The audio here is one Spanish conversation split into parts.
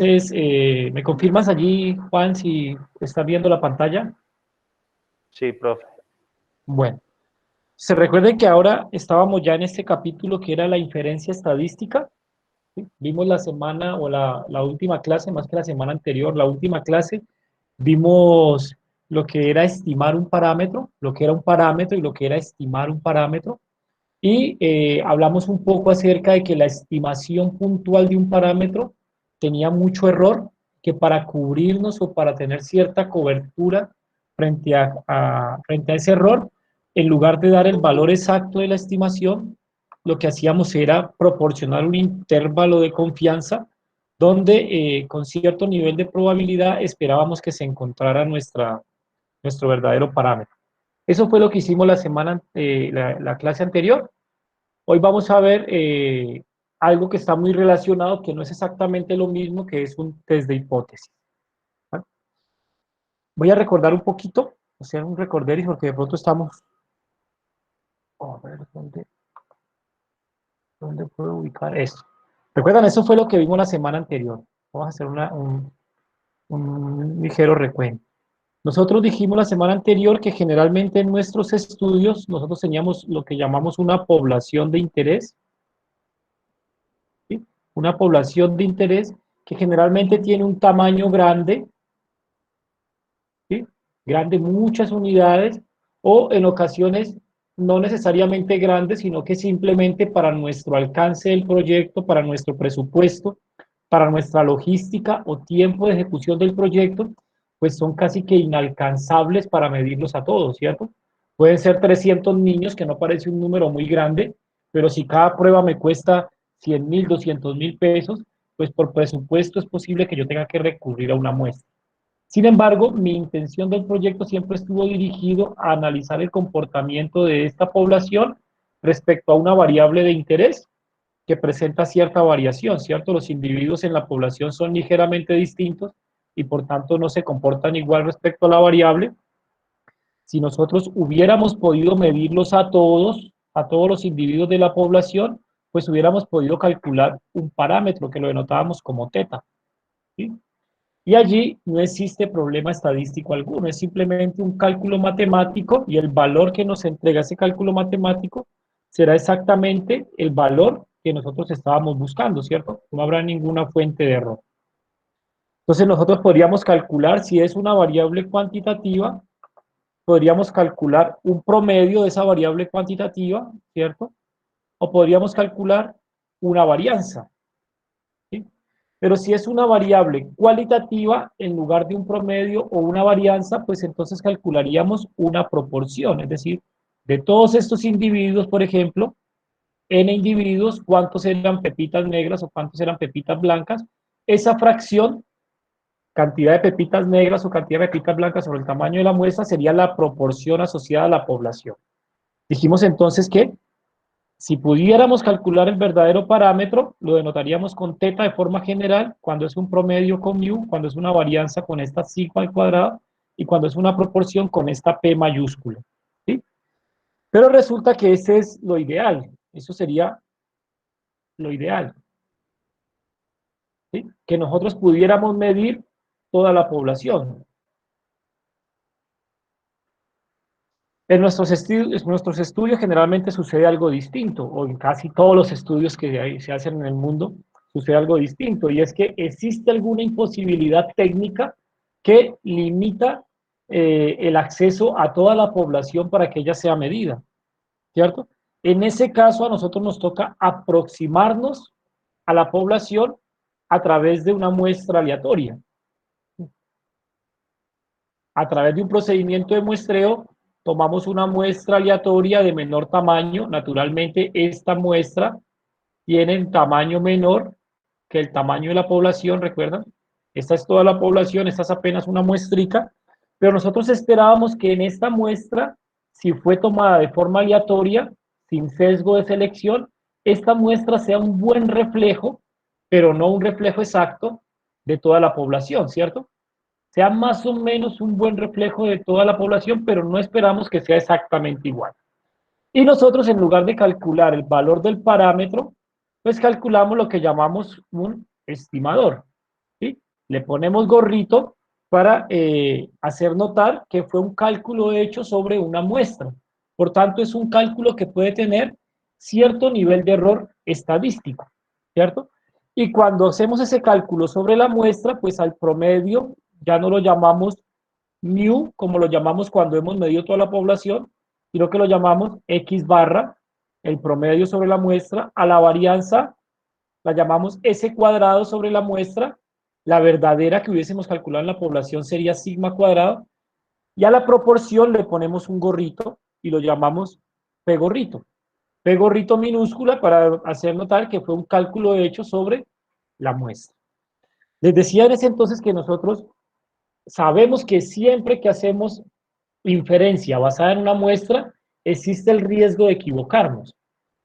Entonces, ¿me confirmas allí, Juan, si estás viendo la pantalla? Sí, profe. Bueno, se recuerden que ahora estábamos ya en este capítulo que era la inferencia estadística. ¿Sí? Vimos la semana o la última clase, más que la semana anterior, la última clase, vimos lo que era estimar un parámetro, lo que era un parámetro y lo que era estimar un parámetro. Y hablamos un poco acerca de que la estimación puntual de un parámetro tenía mucho error, que para cubrirnos o para tener cierta cobertura frente a ese error, en lugar de dar el valor exacto de la estimación, lo que hacíamos era proporcionar un intervalo de confianza donde con cierto nivel de probabilidad esperábamos que se encontrara nuestro verdadero parámetro. Eso fue lo que hicimos la clase anterior. Hoy vamos a ver algo que está muy relacionado, que no es exactamente lo mismo, que es un test de hipótesis. ¿Vale? Voy a recordar un poquito, hacer un recorderis, porque de pronto estamos... Oh, a ver, ¿dónde puedo ubicar esto? Recuerdan, eso fue lo que vimos la semana anterior. Vamos a hacer un ligero recuento. Nosotros dijimos la semana anterior que generalmente en nuestros estudios nosotros teníamos lo que llamamos una población de interés, ¿sí? Una población de interés que generalmente tiene un tamaño grande, ¿sí? Grande, muchas unidades, o en ocasiones no necesariamente grandes, sino que simplemente para nuestro alcance del proyecto, para nuestro presupuesto, para nuestra logística o tiempo de ejecución del proyecto, pues son casi que inalcanzables para medirlos a todos, ¿cierto? Pueden ser 300 niños, que no parece un número muy grande, pero si cada prueba me cuesta 100.000, 200.000 pesos, pues por presupuesto es posible que yo tenga que recurrir a una muestra. Sin embargo, mi intención del proyecto siempre estuvo dirigido a analizar el comportamiento de esta población respecto a una variable de interés que presenta cierta variación, ¿cierto? Los individuos en la población son ligeramente distintos y por tanto no se comportan igual respecto a la variable. Si nosotros hubiéramos podido medirlos a todos los individuos de la población, pues hubiéramos podido calcular un parámetro que lo denotábamos como teta, ¿sí? Y allí no existe problema estadístico alguno, es simplemente un cálculo matemático y el valor que nos entrega ese cálculo matemático será exactamente el valor que nosotros estábamos buscando, ¿cierto? No habrá ninguna fuente de error. Entonces nosotros podríamos calcular si es una variable cuantitativa, podríamos calcular un promedio de esa variable cuantitativa, ¿cierto? O podríamos calcular una varianza, ¿sí? Pero si es una variable cualitativa, en lugar de un promedio o una varianza, pues entonces calcularíamos una proporción, es decir, de todos estos individuos, por ejemplo, n individuos, cuántos eran pepitas negras o cuántos eran pepitas blancas, esa fracción, cantidad de pepitas negras o cantidad de pepitas blancas sobre el tamaño de la muestra, sería la proporción asociada a la población. Dijimos entonces que si pudiéramos calcular el verdadero parámetro, lo denotaríamos con teta de forma general, cuando es un promedio con mu, cuando es una varianza con esta sigma al cuadrado, y cuando es una proporción con esta p mayúscula, ¿sí? Pero resulta que ese es lo ideal, eso sería lo ideal, ¿sí? Que nosotros pudiéramos medir toda la población. En nuestros estudios generalmente sucede algo distinto, o en casi todos los estudios que se hacen en el mundo sucede algo distinto, y es que existe alguna imposibilidad técnica que limita el acceso a toda la población para que ella sea medida, ¿cierto? En ese caso a nosotros nos toca aproximarnos a la población a través de una muestra aleatoria. A través de un procedimiento de muestreo, tomamos una muestra aleatoria de menor tamaño. Naturalmente, esta muestra tiene un tamaño menor que el tamaño de la población, ¿recuerdan? Esta es toda la población, esta es apenas una muestrica, pero nosotros esperábamos que en esta muestra, si fue tomada de forma aleatoria, sin sesgo de selección, esta muestra sea un buen reflejo, pero no un reflejo exacto de toda la población, ¿cierto? Sea más o menos un buen reflejo de toda la población, pero no esperamos que sea exactamente igual. Y nosotros, en lugar de calcular el valor del parámetro, pues calculamos lo que llamamos un estimador, ¿sí? Le ponemos gorrito para hacer notar que fue un cálculo hecho sobre una muestra. Por tanto, es un cálculo que puede tener cierto nivel de error estadístico, ¿cierto? Y cuando hacemos ese cálculo sobre la muestra, pues al promedio ya no lo llamamos mu, como lo llamamos cuando hemos medido toda la población, sino que lo llamamos x barra, el promedio sobre la muestra, a la varianza la llamamos S cuadrado sobre la muestra, la verdadera que hubiésemos calculado en la población sería sigma cuadrado, y a la proporción le ponemos un gorrito y lo llamamos P gorrito. P gorrito minúscula para hacer notar que fue un cálculo hecho sobre la muestra. Les decía en ese entonces que nosotros sabemos que siempre que hacemos inferencia basada en una muestra, existe el riesgo de equivocarnos.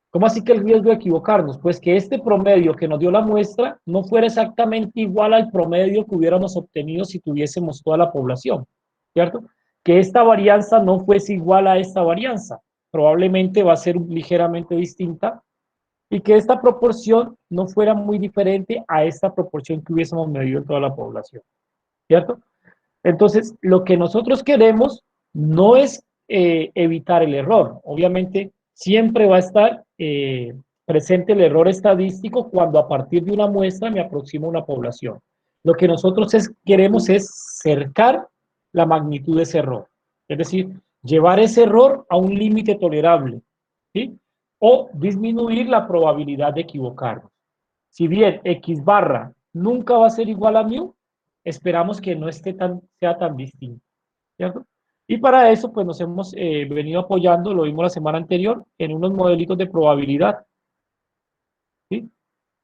¿Cómo así que el riesgo de equivocarnos? Pues que este promedio que nos dio la muestra no fuera exactamente igual al promedio que hubiéramos obtenido si tuviésemos toda la población, ¿cierto? Que esta varianza no fuese igual a esta varianza, probablemente va a ser ligeramente distinta, y que esta proporción no fuera muy diferente a esta proporción que hubiésemos medido en toda la población, ¿cierto? Entonces, lo que nosotros queremos no es evitar el error. Obviamente, siempre va a estar presente el error estadístico cuando a partir de una muestra me aproximo a una población. Lo que nosotros queremos es cercar la magnitud de ese error. Es decir, llevar ese error a un límite tolerable, ¿sí? O disminuir la probabilidad de equivocarnos. Si bien X barra nunca va a ser igual a mu, esperamos que no sea tan distinto, ¿cierto? Y para eso, pues nos hemos venido apoyando, lo vimos la semana anterior, en unos modelitos de probabilidad, ¿sí?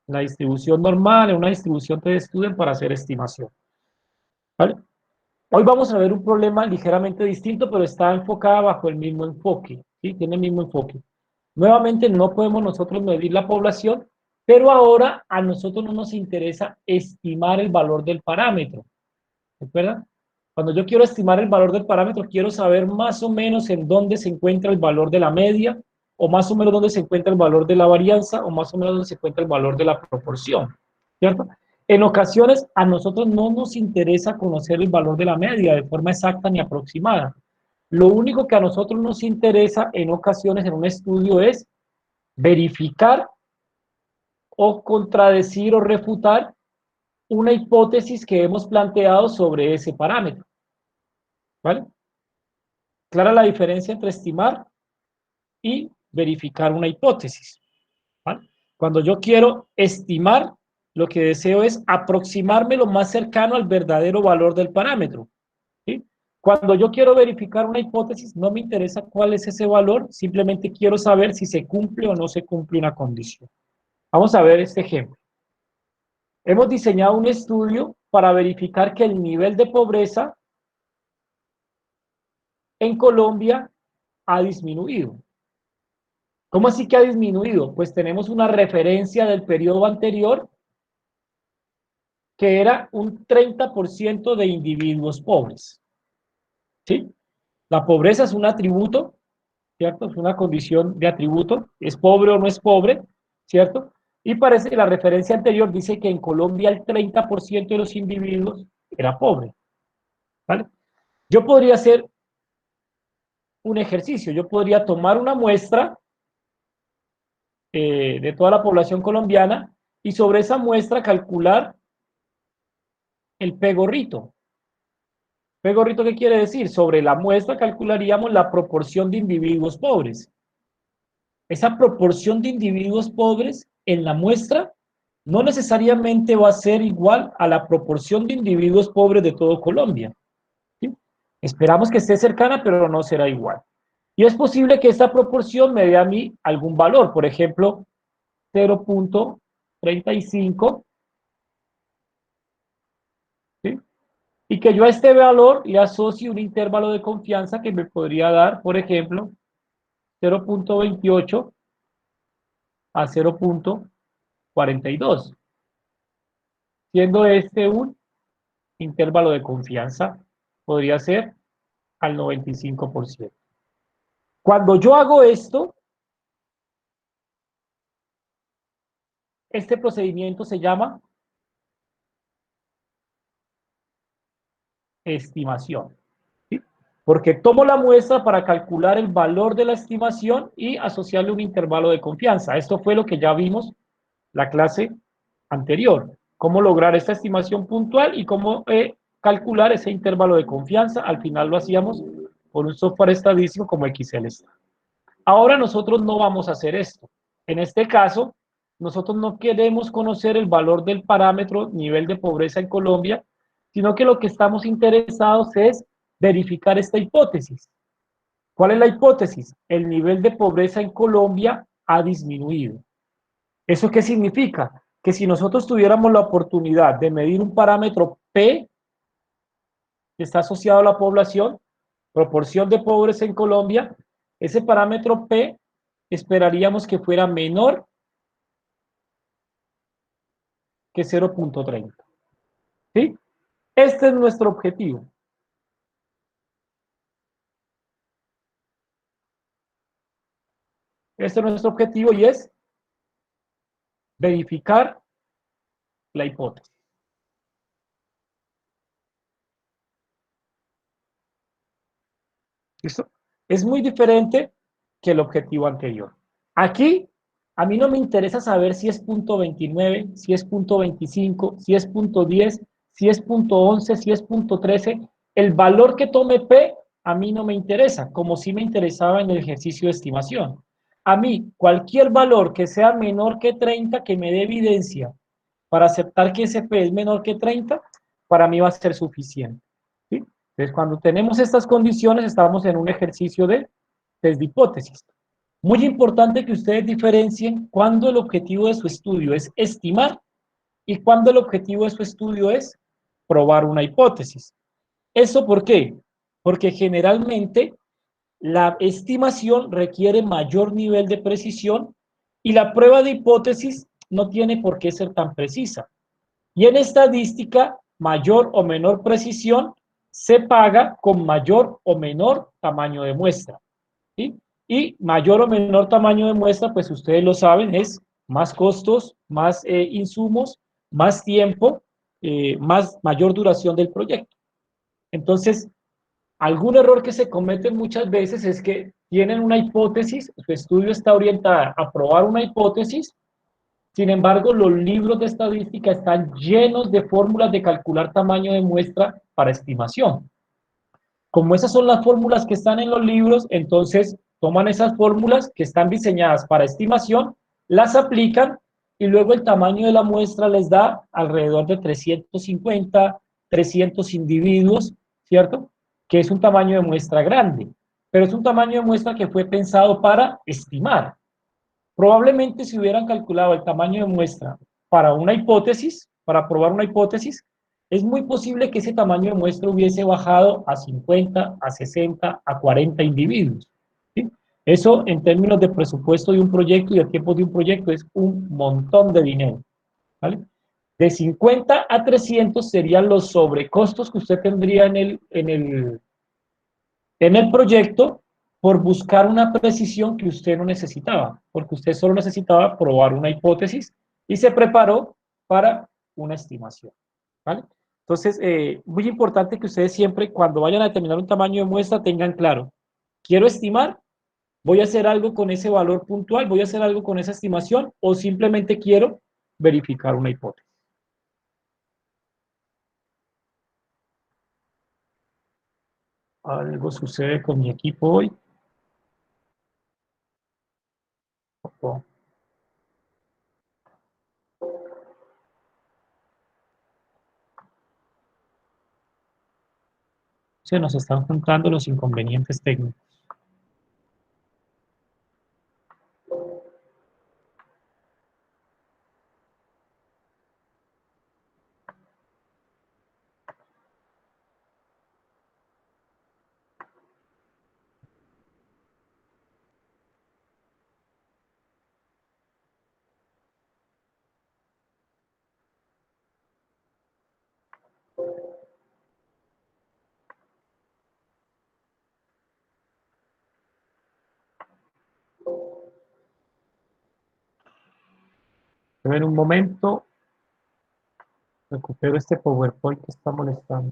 La distribución normal, en una distribución de student para hacer estimación, ¿vale? Hoy vamos a ver un problema ligeramente distinto, pero está enfocada bajo el mismo enfoque, ¿sí? Tiene el mismo enfoque. Nuevamente, no podemos nosotros medir la población, pero ahora a nosotros no nos interesa estimar el valor del parámetro. ¿Recuerdan? Cuando yo quiero estimar el valor del parámetro, quiero saber más o menos en dónde se encuentra el valor de la media, o más o menos dónde se encuentra el valor de la varianza, o más o menos dónde se encuentra el valor de la proporción, ¿cierto? En ocasiones a nosotros no nos interesa conocer el valor de la media de forma exacta ni aproximada. Lo único que a nosotros nos interesa en ocasiones en un estudio es verificar o contradecir o refutar una hipótesis que hemos planteado sobre ese parámetro, ¿vale? Clara la diferencia entre estimar y verificar una hipótesis, ¿vale? Cuando yo quiero estimar, lo que deseo es aproximarme lo más cercano al verdadero valor del parámetro, ¿sí? Cuando yo quiero verificar una hipótesis, no me interesa cuál es ese valor, simplemente quiero saber si se cumple o no se cumple una condición. Vamos a ver este ejemplo. Hemos diseñado un estudio para verificar que el nivel de pobreza en Colombia ha disminuido. ¿Cómo así que ha disminuido? Pues tenemos una referencia del periodo anterior que era un 30% de individuos pobres, ¿sí? La pobreza es un atributo, ¿cierto? Es una condición de atributo, es pobre o no es pobre, ¿cierto? Y parece que la referencia anterior dice que en Colombia el 30% de los individuos era pobre, ¿vale? Yo podría hacer un ejercicio, yo podría tomar una muestra de toda la población colombiana y sobre esa muestra calcular el P gorrito. ¿P gorrito qué quiere decir? Sobre la muestra calcularíamos la proporción de individuos pobres. Esa proporción de individuos pobres en la muestra no necesariamente va a ser igual a la proporción de individuos pobres de todo Colombia, ¿sí? Esperamos que esté cercana, pero no será igual. Y es posible que esta proporción me dé a mí algún valor, por ejemplo, 0.35, ¿sí? Y que yo a este valor le asocie un intervalo de confianza que me podría dar, por ejemplo, 0.28 a 0.42, siendo este un intervalo de confianza, podría ser al 95%. Cuando yo hago esto, este procedimiento se llama estimación. ¿Sí? Porque tomo la muestra para calcular el valor de la estimación y asociarle un intervalo de confianza. Esto fue lo que ya vimos la clase anterior. Cómo lograr esta estimación puntual y cómo calcular ese intervalo de confianza. Al final lo hacíamos con un software estadístico como XLStat. Ahora nosotros no vamos a hacer esto. En este caso, nosotros no queremos conocer el valor del parámetro nivel de pobreza en Colombia, sino que lo que estamos interesados es verificar esta hipótesis. ¿Cuál es la hipótesis? El nivel de pobreza en Colombia ha disminuido. ¿Eso qué significa? Que si nosotros tuviéramos la oportunidad de medir un parámetro P que está asociado a la población, proporción de pobres en Colombia, ese parámetro P esperaríamos que fuera menor que 0.30. ¿Sí? Este es nuestro objetivo. Este es nuestro objetivo y es verificar la hipótesis. ¿Listo? Es muy diferente que el objetivo anterior. Aquí, a mí no me interesa saber si es punto 29, si es punto 25, si es punto 10, si es punto 11, si es punto 13. El valor que tome P, a mí no me interesa, como si me interesaba en el ejercicio de estimación. A mí, cualquier valor que sea menor que 30, que me dé evidencia para aceptar que ese P es menor que 30, para mí va a ser suficiente. ¿Sí? Entonces, cuando tenemos estas condiciones, estamos en un ejercicio de test de hipótesis. Muy importante que ustedes diferencien cuándo el objetivo de su estudio es estimar y cuándo el objetivo de su estudio es probar una hipótesis. ¿Eso por qué? Porque generalmente la estimación requiere mayor nivel de precisión y la prueba de hipótesis no tiene por qué ser tan precisa. Y en estadística, mayor o menor precisión se paga con mayor o menor tamaño de muestra. ¿Sí? Y mayor o menor tamaño de muestra, pues ustedes lo saben, es más costos, más insumos, más tiempo, mayor duración del proyecto. Entonces, algún error que se comete muchas veces es que tienen una hipótesis, su estudio está orientado a probar una hipótesis. Sin embargo, los libros de estadística están llenos de fórmulas de calcular tamaño de muestra para estimación. Como esas son las fórmulas que están en los libros, entonces toman esas fórmulas que están diseñadas para estimación, las aplican y luego el tamaño de la muestra les da alrededor de 350, 300 individuos, ¿cierto? Que es un tamaño de muestra grande, pero es un tamaño de muestra que fue pensado para estimar. Probablemente si hubieran calculado el tamaño de muestra para una hipótesis, para probar una hipótesis, es muy posible que ese tamaño de muestra hubiese bajado a 50, a 60, a 40 individuos. ¿Sí? Eso en términos de presupuesto de un proyecto y de tiempo de un proyecto es un montón de dinero. ¿Vale? De 50 a 300 serían los sobrecostos que usted tendría en el proyecto por buscar una precisión que usted no necesitaba, porque usted solo necesitaba probar una hipótesis y se preparó para una estimación. ¿Vale? Entonces, muy importante que ustedes siempre, cuando vayan a determinar un tamaño de muestra, tengan claro, quiero estimar, voy a hacer algo con ese valor puntual, voy a hacer algo con esa estimación, o simplemente quiero verificar una hipótesis. Algo sucede con mi equipo hoy. Se nos están juntando los inconvenientes técnicos. En un momento, recupero este PowerPoint que está molestando.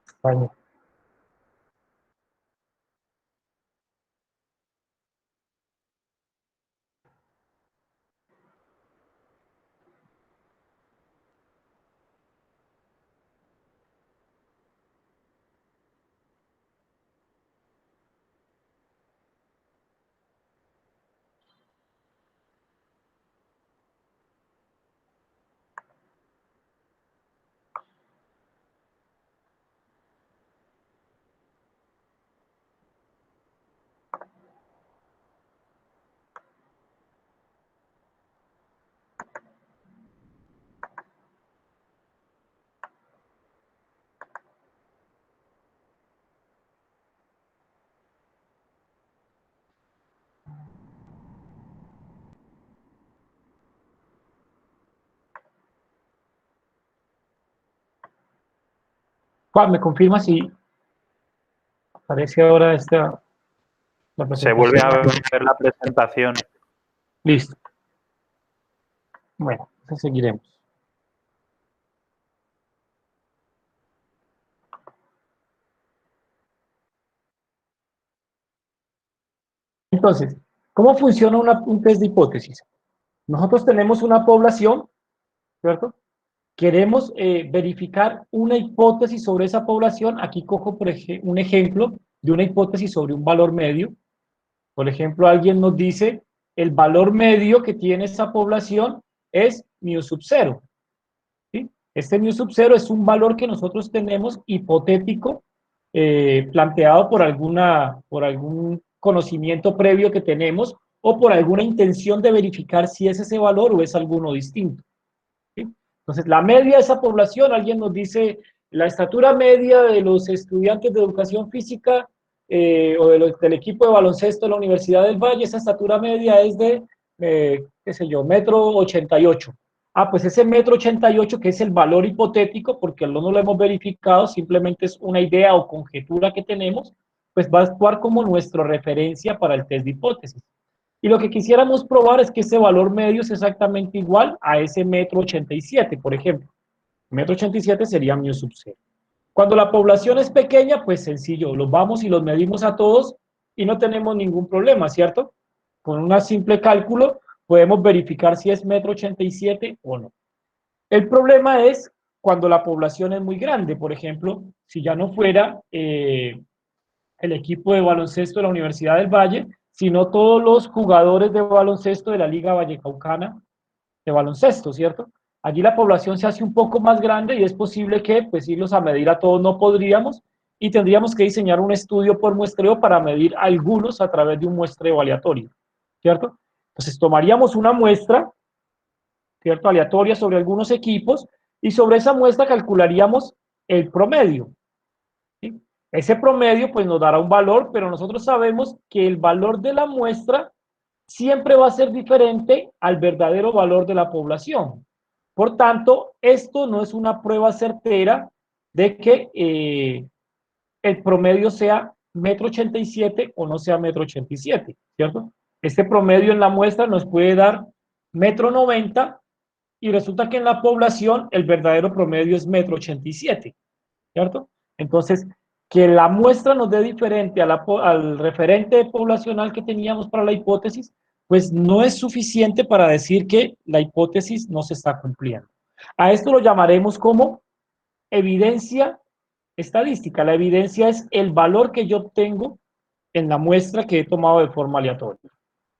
España. Juan, ¿me confirma si aparece ahora la Se vuelve a presentación? ver la presentación. Listo. Bueno, entonces seguiremos. Entonces, ¿cómo funciona un test de hipótesis? Nosotros tenemos una población, ¿cierto? Queremos verificar una hipótesis sobre esa población. Aquí cojo un ejemplo de una hipótesis sobre un valor medio. Por ejemplo, alguien nos dice el valor medio que tiene esa población es mu sub 0. ¿Sí? Este mu sub 0 es un valor que nosotros tenemos hipotético, planteado por algún conocimiento previo que tenemos o por alguna intención de verificar si es ese valor o es alguno distinto. ¿Sí? Entonces, la media de esa población, alguien nos dice, la estatura media de los estudiantes de educación física o del equipo de baloncesto de la Universidad del Valle, esa estatura media es de, qué sé yo, 1,88 m. Ah, pues ese 1,88 m, que es el valor hipotético, porque no lo hemos verificado, simplemente es una idea o conjetura que tenemos, pues va a actuar como nuestra referencia para el test de hipótesis. Y lo que quisiéramos probar es que ese valor medio es exactamente igual a ese 1,87 m, por ejemplo. 1,87 m sería mu sub 0. Cuando la población es pequeña, pues sencillo, los vamos y los medimos a todos y no tenemos ningún problema, ¿cierto? Con un simple cálculo podemos verificar si es 1,87 m o no. El problema es cuando la población es muy grande, por ejemplo, si ya no fuera el equipo de baloncesto de la Universidad del Valle, sino todos los jugadores de baloncesto de la Liga Vallecaucana de baloncesto, ¿cierto? Allí la población se hace un poco más grande y es posible que, pues, irlos a medir a todos no podríamos y tendríamos que diseñar un estudio por muestreo para medir algunos a través de un muestreo aleatorio, ¿cierto? Entonces tomaríamos una muestra, ¿cierto? Aleatoria sobre algunos equipos y sobre esa muestra calcularíamos el promedio, ¿sí? Ese promedio pues nos dará un valor, pero nosotros sabemos que el valor de la muestra siempre va a ser diferente al verdadero valor de la población. Por tanto, esto no es una prueba certera de que el promedio sea 1,87 m o no sea 1,87 m, ¿cierto? Este promedio en la muestra nos puede dar 1,90 m y resulta que en la población el verdadero promedio es 1,87 m, ¿cierto? Entonces, que la muestra nos dé diferente al referente poblacional que teníamos para la hipótesis, pues no es suficiente para decir que la hipótesis no se está cumpliendo. A esto lo llamaremos como evidencia estadística. La evidencia es el valor que yo obtengo en la muestra que he tomado de forma aleatoria.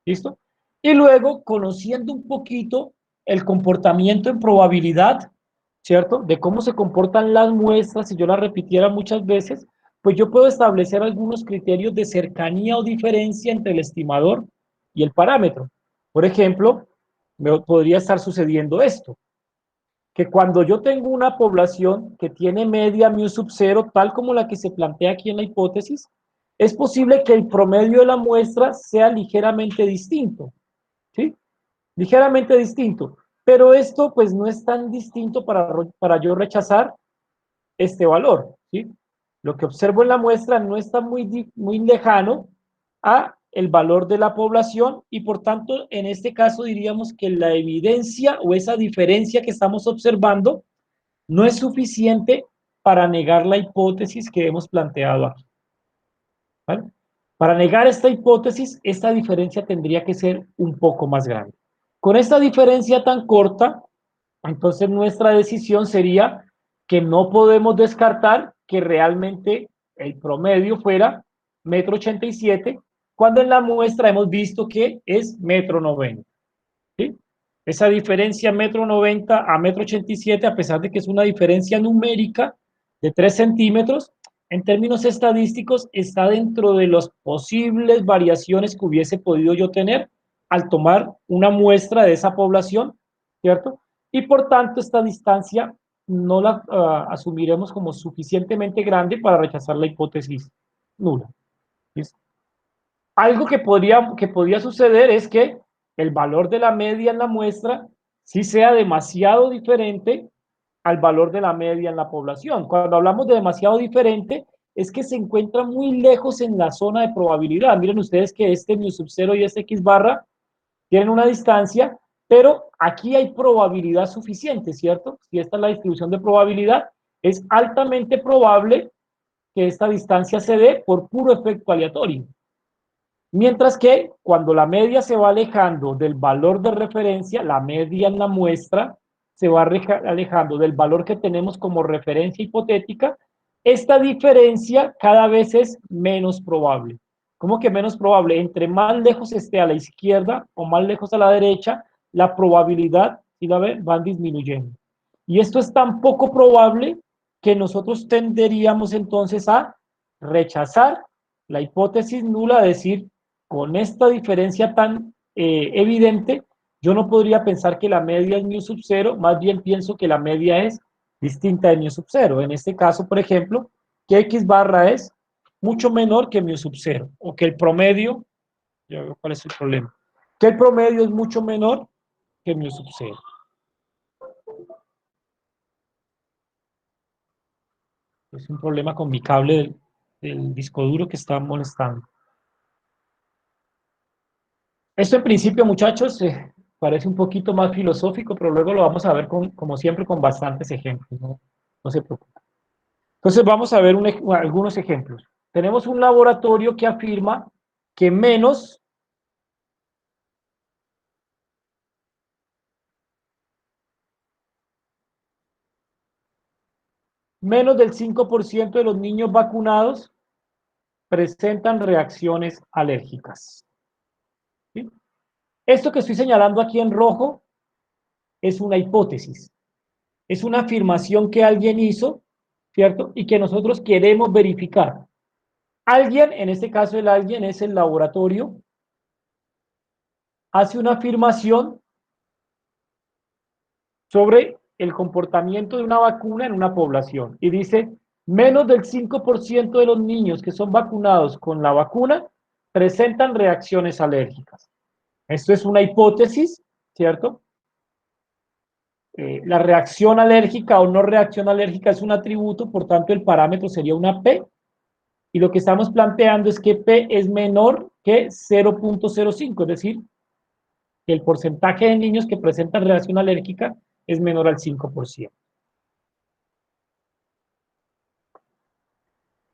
¿Listo? Y luego, conociendo un poquito el comportamiento en probabilidad, ¿cierto? De cómo se comportan las muestras, si yo las repitiera muchas veces, pues yo puedo establecer algunos criterios de cercanía o diferencia entre el estimador y el parámetro. Por ejemplo, me podría estar sucediendo esto, que cuando yo tengo una población que tiene media mu sub 0, tal como la que se plantea aquí en la hipótesis, es posible que el promedio de la muestra sea ligeramente distinto, ¿sí? Ligeramente distinto. Pero esto pues no es tan distinto para yo rechazar este valor, ¿sí? Lo que observo en la muestra no está muy lejano a el valor de la población y por tanto, en este caso diríamos que la evidencia o esa diferencia que estamos observando no es suficiente para negar la hipótesis que hemos planteado aquí. ¿Vale? Para negar esta hipótesis, esta diferencia tendría que ser un poco más grande. Con esta diferencia tan corta, entonces nuestra decisión sería que no podemos descartar que realmente el promedio fuera 1,87 m, cuando en la muestra hemos visto que es 1,90 m. ¿Sí? Esa diferencia 1,90 m a 1,87 m, a pesar de que es una diferencia numérica de 3 centímetros, en términos estadísticos está dentro de las posibles variaciones que hubiese podido yo tener al tomar una muestra de esa población, ¿cierto? Y por tanto esta distancia no la asumiremos como suficientemente grande para rechazar la hipótesis nula. ¿Listo? Algo que podría suceder es que el valor de la media en la muestra sí sea demasiado diferente al valor de la media en la población. Cuando hablamos de demasiado diferente, es que se encuentra muy lejos en la zona de probabilidad. Miren ustedes que este mu sub 0 y este x barra tienen una distancia, pero aquí hay probabilidad suficiente, ¿cierto? Si esta es la distribución de probabilidad, es altamente probable que esta distancia se dé por puro efecto aleatorio. Mientras que cuando la media se va alejando del valor de referencia, la media en la muestra se va alejando del valor que tenemos como referencia hipotética, esta diferencia cada vez es menos probable. ¿Cómo que menos probable? Entre más lejos esté a la izquierda o más lejos a la derecha, la probabilidad, si la ven, van disminuyendo. Y esto es tan poco probable que nosotros tenderíamos entonces a rechazar la hipótesis nula, decir, con esta diferencia tan evidente, yo no podría pensar que la media es mu sub 0, más bien pienso que la media es distinta de mu sub 0. En este caso, por ejemplo, que x barra es mucho menor que mu sub 0, o que el promedio, ya veo cuál es el problema, que el promedio es mucho menor que mu sub 0. Es un problema con mi cable del disco duro que está molestando. Esto en principio, muchachos, parece un poquito más filosófico, pero luego lo vamos a ver como siempre con bastantes ejemplos, ¿no? No se preocupen. Entonces vamos a ver algunos ejemplos. Tenemos un laboratorio que afirma que menos del 5% de los niños vacunados presentan reacciones alérgicas. ¿Sí? Esto que estoy señalando aquí en rojo es una hipótesis. Es una afirmación que alguien hizo, ¿cierto? Y que nosotros queremos verificar. Alguien, en este caso el alguien es el laboratorio, hace una afirmación sobre el comportamiento de una vacuna en una población y dice, menos del 5% de los niños que son vacunados con la vacuna presentan reacciones alérgicas. Esto es una hipótesis, ¿cierto? La reacción alérgica o no reacción alérgica es un atributo, por tanto el parámetro sería una P, y lo que estamos planteando es que P es menor que 0,05, es decir, que el porcentaje de niños que presentan reacción alérgica es menor al 5%.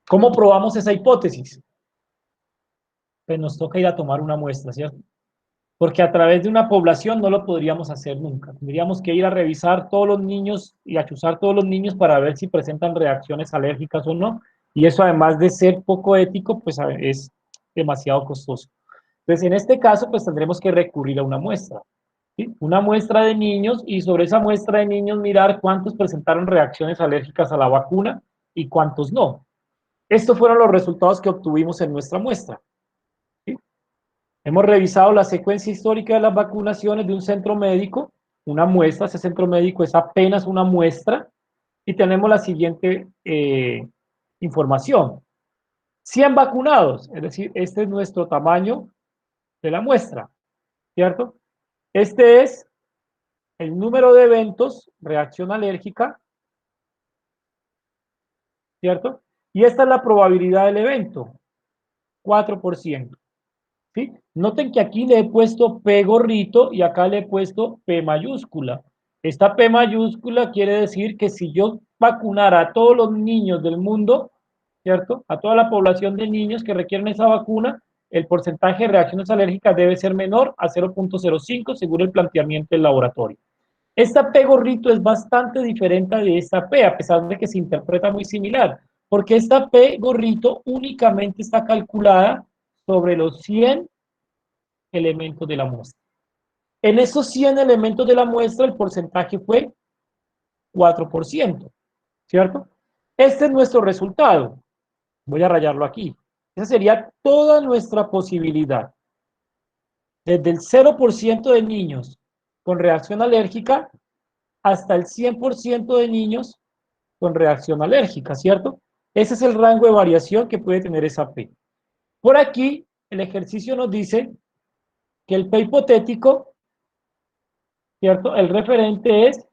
¿Cómo probamos esa hipótesis? Pues nos toca ir a tomar una muestra, ¿cierto? Porque a través de una población no lo podríamos hacer nunca. Tendríamos que ir a revisar todos los niños y a chuzar todos los niños para ver si presentan reacciones alérgicas o no. Y eso, además de ser poco ético, pues es demasiado costoso. Entonces, en este caso, pues tendremos que recurrir a una muestra. ¿Sí? Una muestra de niños y sobre esa muestra de niños mirar cuántos presentaron reacciones alérgicas a la vacuna y cuántos no. Estos fueron los resultados que obtuvimos en nuestra muestra. ¿Sí? Hemos revisado la secuencia histórica de las vacunaciones de un centro médico, una muestra, ese centro médico es apenas una muestra, y tenemos la siguiente información. 100 vacunados, es decir, este es nuestro tamaño de la muestra, ¿cierto? Este es el número de eventos, reacción alérgica, ¿cierto? Y esta es la probabilidad del evento, 4%. ¿sí? Noten que aquí le he puesto P gorrito y acá le he puesto P mayúscula. Esta P mayúscula quiere decir que si yo vacunara a todos los niños del mundo, ¿cierto? A toda la población de niños que requieren esa vacuna, el porcentaje de reacciones alérgicas debe ser menor a 0,05 según el planteamiento del laboratorio. Esta P gorrito es bastante diferente de esta P, a pesar de que se interpreta muy similar, porque esta P gorrito únicamente está calculada sobre los 100 elementos de la muestra. En esos 100 elementos de la muestra, el porcentaje fue 4%, ¿cierto? Este es nuestro resultado. Voy a rayarlo aquí. Esa sería toda nuestra posibilidad. Desde el 0% de niños con reacción alérgica hasta el 100% de niños con reacción alérgica, ¿cierto? Ese es el rango de variación que puede tener esa P. Por aquí, el ejercicio nos dice que el P hipotético, ¿cierto? El referente es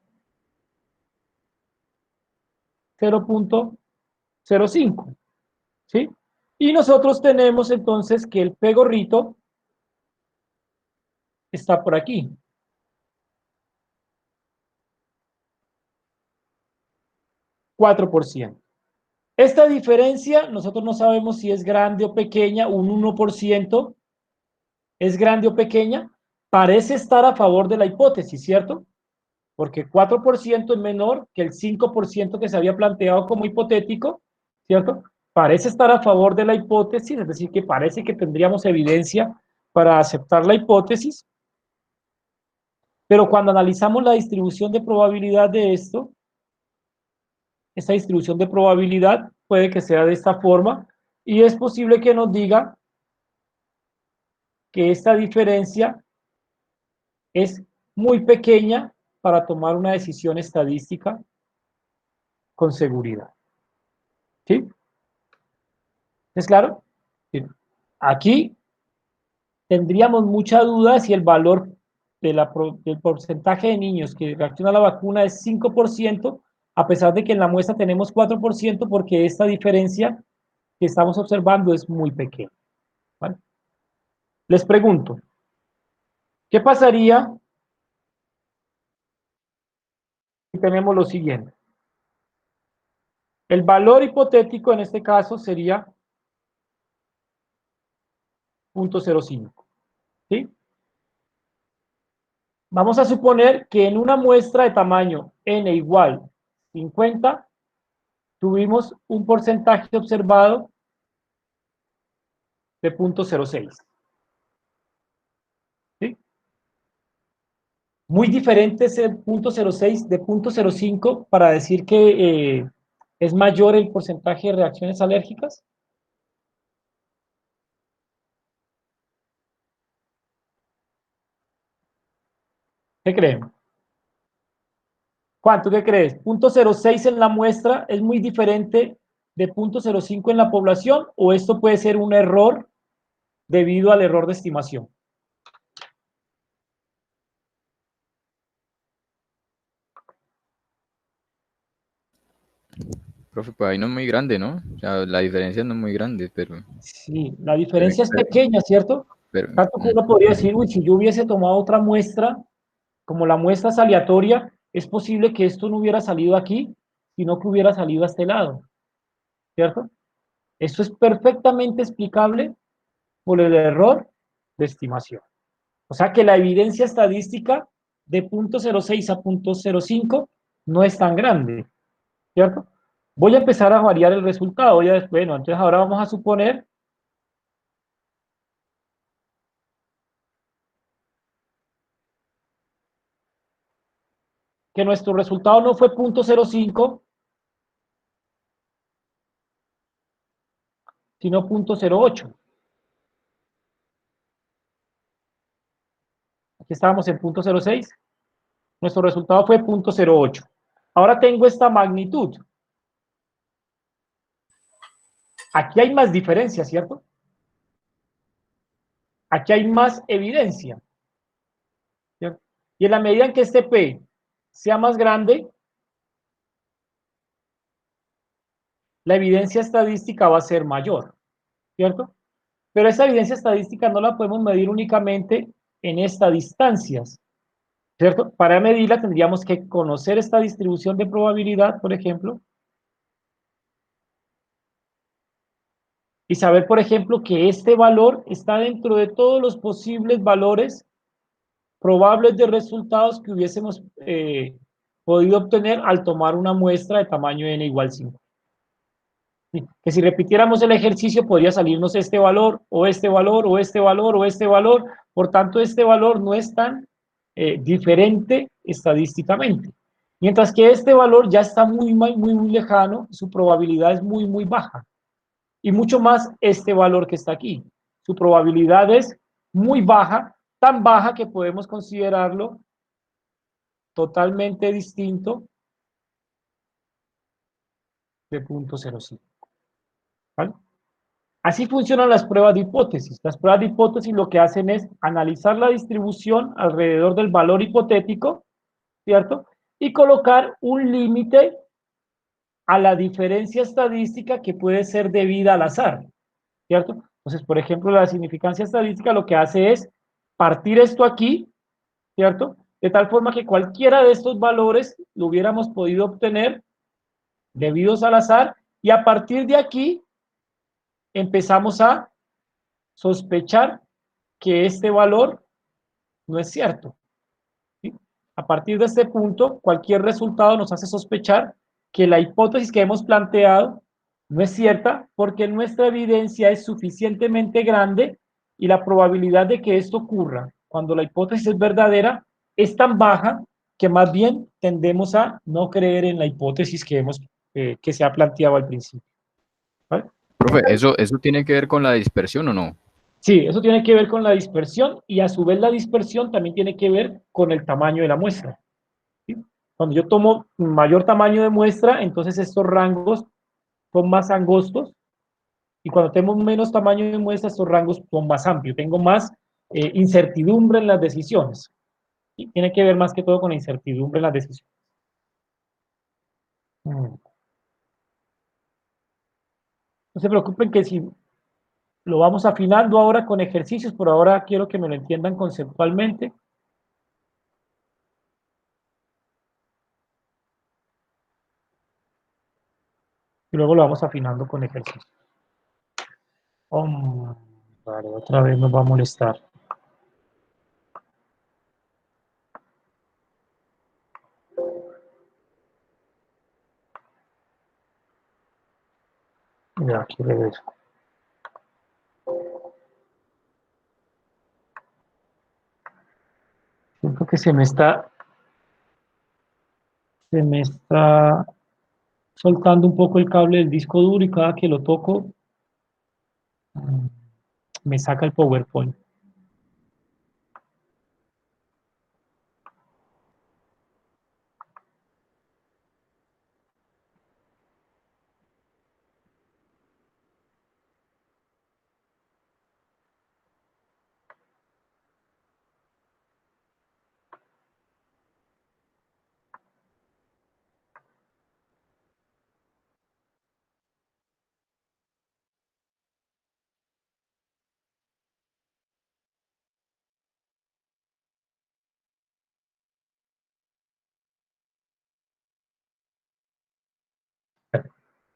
0,05, ¿sí? Y nosotros tenemos entonces que el P gorrito está por aquí. %. Esta diferencia, nosotros no sabemos si es grande o pequeña, un 1% es grande o pequeña, parece estar a favor de la hipótesis, ¿cierto? Porque 4% es menor que el 5% que se había planteado como hipotético, ¿cierto? Parece estar a favor de la hipótesis, es decir, que parece que tendríamos evidencia para aceptar la hipótesis, pero cuando analizamos la distribución de probabilidad de esto, esta distribución de probabilidad puede que sea de esta forma y es posible que nos diga que esta diferencia es muy pequeña para tomar una decisión estadística con seguridad. ¿Sí? ¿Es claro? Sí. Aquí tendríamos mucha duda si el valor del porcentaje de niños que reaccionan a la vacuna es 5%, a pesar de que en la muestra tenemos 4%, porque esta diferencia que estamos observando es muy pequeña. ¿Vale? Les pregunto, ¿qué pasaría si tenemos lo siguiente? El valor hipotético en este caso sería 0,05. ¿Sí? Vamos a suponer que en una muestra de tamaño n igual 50, tuvimos un porcentaje observado de 0,06. ¿Sí? Muy diferente ese 0,06 de 0,05 para decir que es mayor el porcentaje de reacciones alérgicas. ¿Qué creen? ¿Cuánto? ¿Qué crees? ¿0,06 en la muestra es muy diferente de 0,05 en la población o esto puede ser un error debido al error de estimación? Profe, pues ahí no es muy grande, ¿no? O sea, la diferencia no es muy grande, pero... Sí, la pero, diferencia es pero, pequeña, ¿cierto? pero, Tanto que uno podría decir, uy, si yo hubiese tomado otra muestra, como la muestra es aleatoria, es posible que esto no hubiera salido aquí, sino que hubiera salido a este lado, ¿cierto? Esto es perfectamente explicable por el error de estimación. O sea que la evidencia estadística de 0,06 a 0,05 no es tan grande, ¿cierto? Voy a empezar a variar el resultado. Ya después, bueno, entonces ahora vamos a suponer que nuestro resultado no fue 0,05, sino 0,08. Aquí estábamos en 0,06. Nuestro resultado fue 0,08. Ahora tengo esta magnitud. Aquí hay más diferencia, ¿cierto? Aquí hay más evidencia, ¿cierto? Y en la medida en que este P sea más grande, la evidencia estadística va a ser mayor, ¿cierto? Pero esa evidencia estadística no la podemos medir únicamente en estas distancias, ¿cierto? Para medirla tendríamos que conocer esta distribución de probabilidad, por ejemplo, y saber, por ejemplo, que este valor está dentro de todos los posibles valores probables de resultados que hubiésemos podido obtener al tomar una muestra de tamaño n igual 5. Que si repitiéramos el ejercicio podría salirnos este valor, o este valor, o este valor, o este valor. Por tanto, este valor no es tan diferente estadísticamente. Mientras que este valor ya está muy lejano, su probabilidad es muy baja. Y mucho más este valor que está aquí. Su probabilidad es muy baja, tan baja que podemos considerarlo totalmente distinto de 0.05. ¿Vale? Así funcionan las pruebas de hipótesis. Las pruebas de hipótesis lo que hacen es analizar la distribución alrededor del valor hipotético, ¿cierto? Y colocar un límite a la diferencia estadística que puede ser debida al azar, ¿cierto? Entonces, por ejemplo, la significancia estadística lo que hace es partir esto aquí, ¿cierto? De tal forma que cualquiera de estos valores lo hubiéramos podido obtener debidos al azar, y a partir de aquí empezamos a sospechar que este valor no es cierto, ¿sí? A partir de este punto, cualquier resultado nos hace sospechar que la hipótesis que hemos planteado no es cierta, porque nuestra evidencia es suficientemente grande y la probabilidad de que esto ocurra cuando la hipótesis es verdadera es tan baja que más bien tendemos a no creer en la hipótesis que se ha planteado al principio. ¿Vale? Profe, ¿eso tiene que ver con la dispersión o no? Sí, eso tiene que ver con la dispersión, y a su vez la dispersión también tiene que ver con el tamaño de la muestra, ¿sí? Cuando yo tomo mayor tamaño de muestra, entonces estos rangos son más angostos, y cuando tengo menos tamaño de muestra, estos rangos son más amplios. Tengo más incertidumbre en las decisiones. ¿Sí? Tiene que ver más que todo con la incertidumbre en las decisiones. No se preocupen que si lo vamos afinando ahora con ejercicios, por ahora quiero que me lo entiendan conceptualmente. Y luego lo vamos afinando con ejercicios. Vale, otra vez nos va a molestar. Ya, aquí regreso. Siento que se me está soltando un poco el cable del disco duro, y cada que lo toco me saca el PowerPoint.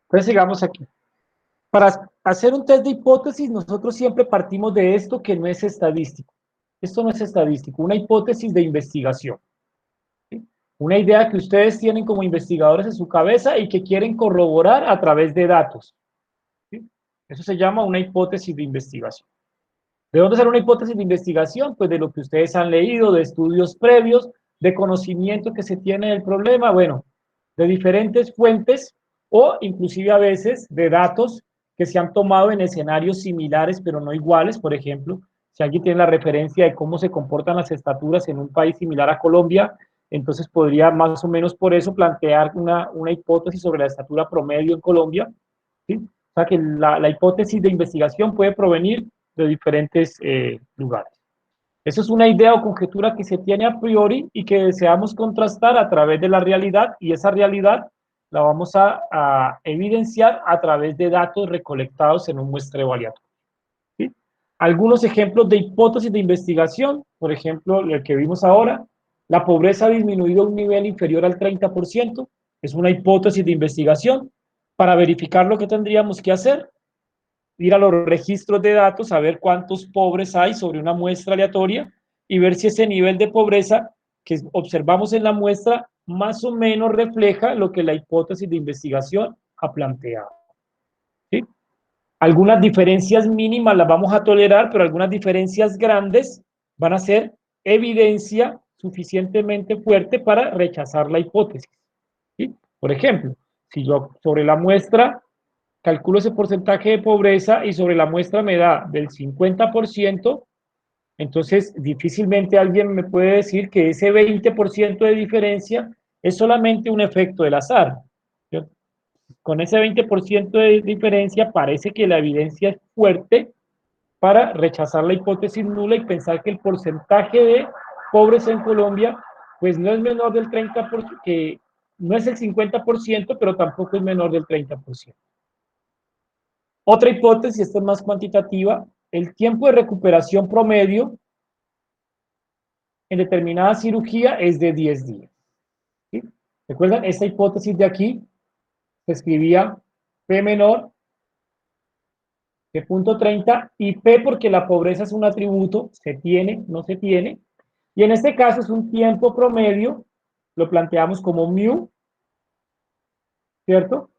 Entonces sigamos aquí. Para hacer un test de hipótesis, nosotros siempre partimos de esto que no es estadístico. Esto no es estadístico, una hipótesis de investigación, ¿sí? Una idea que ustedes tienen como investigadores en su cabeza y que quieren corroborar a través de datos, ¿sí? Eso se llama una hipótesis de investigación. ¿De dónde sale una hipótesis de investigación? Pues de lo que ustedes han leído, de estudios previos, de conocimiento que se tiene del problema, bueno, de diferentes fuentes, o inclusive a veces de datos que se han tomado en escenarios similares pero no iguales. Por ejemplo, si alguien tiene la referencia de cómo se comportan las estaturas en un país similar a Colombia, entonces podría más o menos por eso plantear una hipótesis sobre la estatura promedio en Colombia, ¿sí? O sea que la hipótesis de investigación puede provenir de diferentes lugares. Eso es una idea o conjetura que se tiene a priori y que deseamos contrastar a través de la realidad, y esa realidad la vamos a evidenciar a través de datos recolectados en un muestreo aleatorio, ¿sí? Algunos ejemplos de hipótesis de investigación, por ejemplo, el que vimos ahora, la pobreza ha disminuido a un nivel inferior al 30%, es una hipótesis de investigación. Para verificar lo que tendríamos que hacer, ir a los registros de datos, a ver cuántos pobres hay sobre una muestra aleatoria y ver si ese nivel de pobreza que observamos en la muestra más o menos refleja lo que la hipótesis de investigación ha planteado. ¿Sí? Algunas diferencias mínimas las vamos a tolerar, pero algunas diferencias grandes van a ser evidencia suficientemente fuerte para rechazar la hipótesis. ¿Sí? Por ejemplo, si yo sobre la muestra calculo ese porcentaje de pobreza y sobre la muestra me da del 50%, entonces difícilmente alguien me puede decir que ese 20% de diferencia es solamente un efecto del azar. ¿Cierto? Con ese 20% de diferencia parece que la evidencia es fuerte para rechazar la hipótesis nula y pensar que el porcentaje de pobres en Colombia pues no es menor del 30%, que no es el 50%, pero tampoco es menor del 30%. Otra hipótesis, esta es más cuantitativa, el tiempo de recuperación promedio en determinada cirugía es de 10 días. ¿Sí? ¿Recuerdan? Esta hipótesis de aquí se escribía P menor que punto 30 y P porque la pobreza es un atributo, se tiene, no se tiene, y en este caso es un tiempo promedio, lo planteamos como mu, ¿cierto?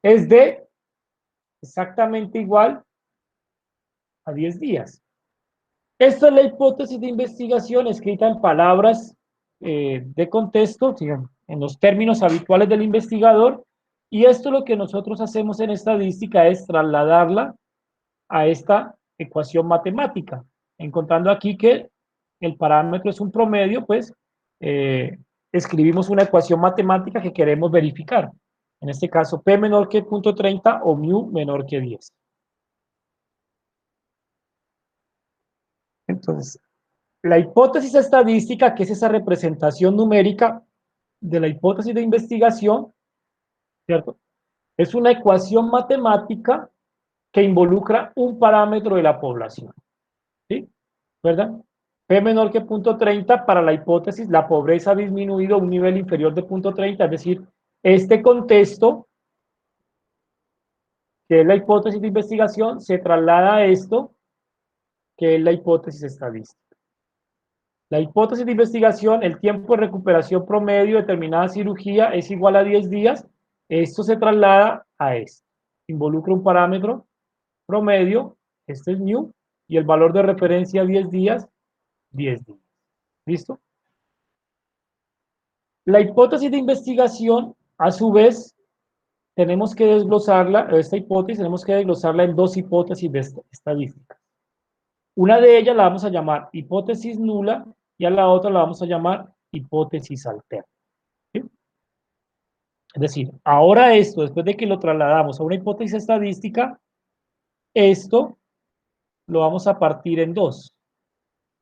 Es de exactamente igual a 10 días. Esta es la hipótesis de investigación escrita en palabras de contexto, digamos, en los términos habituales del investigador, y esto lo que nosotros hacemos en estadística es trasladarla a esta ecuación matemática, encontrando aquí que el parámetro es un promedio, pues escribimos una ecuación matemática que queremos verificar. En este caso, P menor que 0.30 o mu menor que 10. Entonces, la hipótesis estadística, que es esa representación numérica de la hipótesis de investigación, ¿cierto? Es una ecuación matemática que involucra un parámetro de la población, ¿sí? ¿Verdad? P menor que 0.30 para la hipótesis, la pobreza ha disminuido a un nivel inferior de 0.30, es decir, este contexto, que es la hipótesis de investigación, se traslada a esto, que es la hipótesis estadística. La hipótesis de investigación, el tiempo de recuperación promedio de determinada cirugía es igual a 10 días. Esto se traslada a esto. Involucra un parámetro promedio, este es mu, y el valor de referencia 10 días, 10 días. ¿Listo? La hipótesis de investigación, a su vez, tenemos que desglosarla, esta hipótesis tenemos que desglosarla en dos hipótesis de estadística. Una de ellas la vamos a llamar hipótesis nula y a la otra la vamos a llamar hipótesis alterna. ¿Sí? Es decir, ahora esto, después de que lo trasladamos a una hipótesis estadística, esto lo vamos a partir en dos.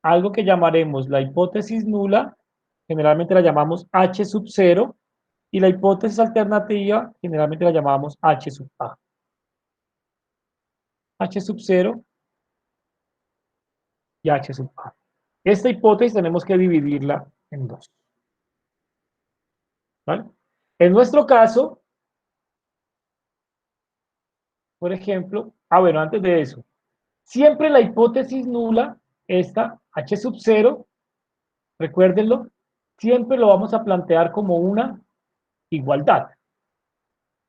Algo que llamaremos la hipótesis nula, generalmente la llamamos H sub 0, y la hipótesis alternativa, generalmente la llamamos H sub A. H sub 0 y H sub A. Esta hipótesis tenemos que dividirla en dos. ¿Vale? En nuestro caso, por ejemplo, bueno, antes de eso, siempre la hipótesis nula, esta H sub 0, recuérdenlo, siempre lo vamos a plantear como una igualdad.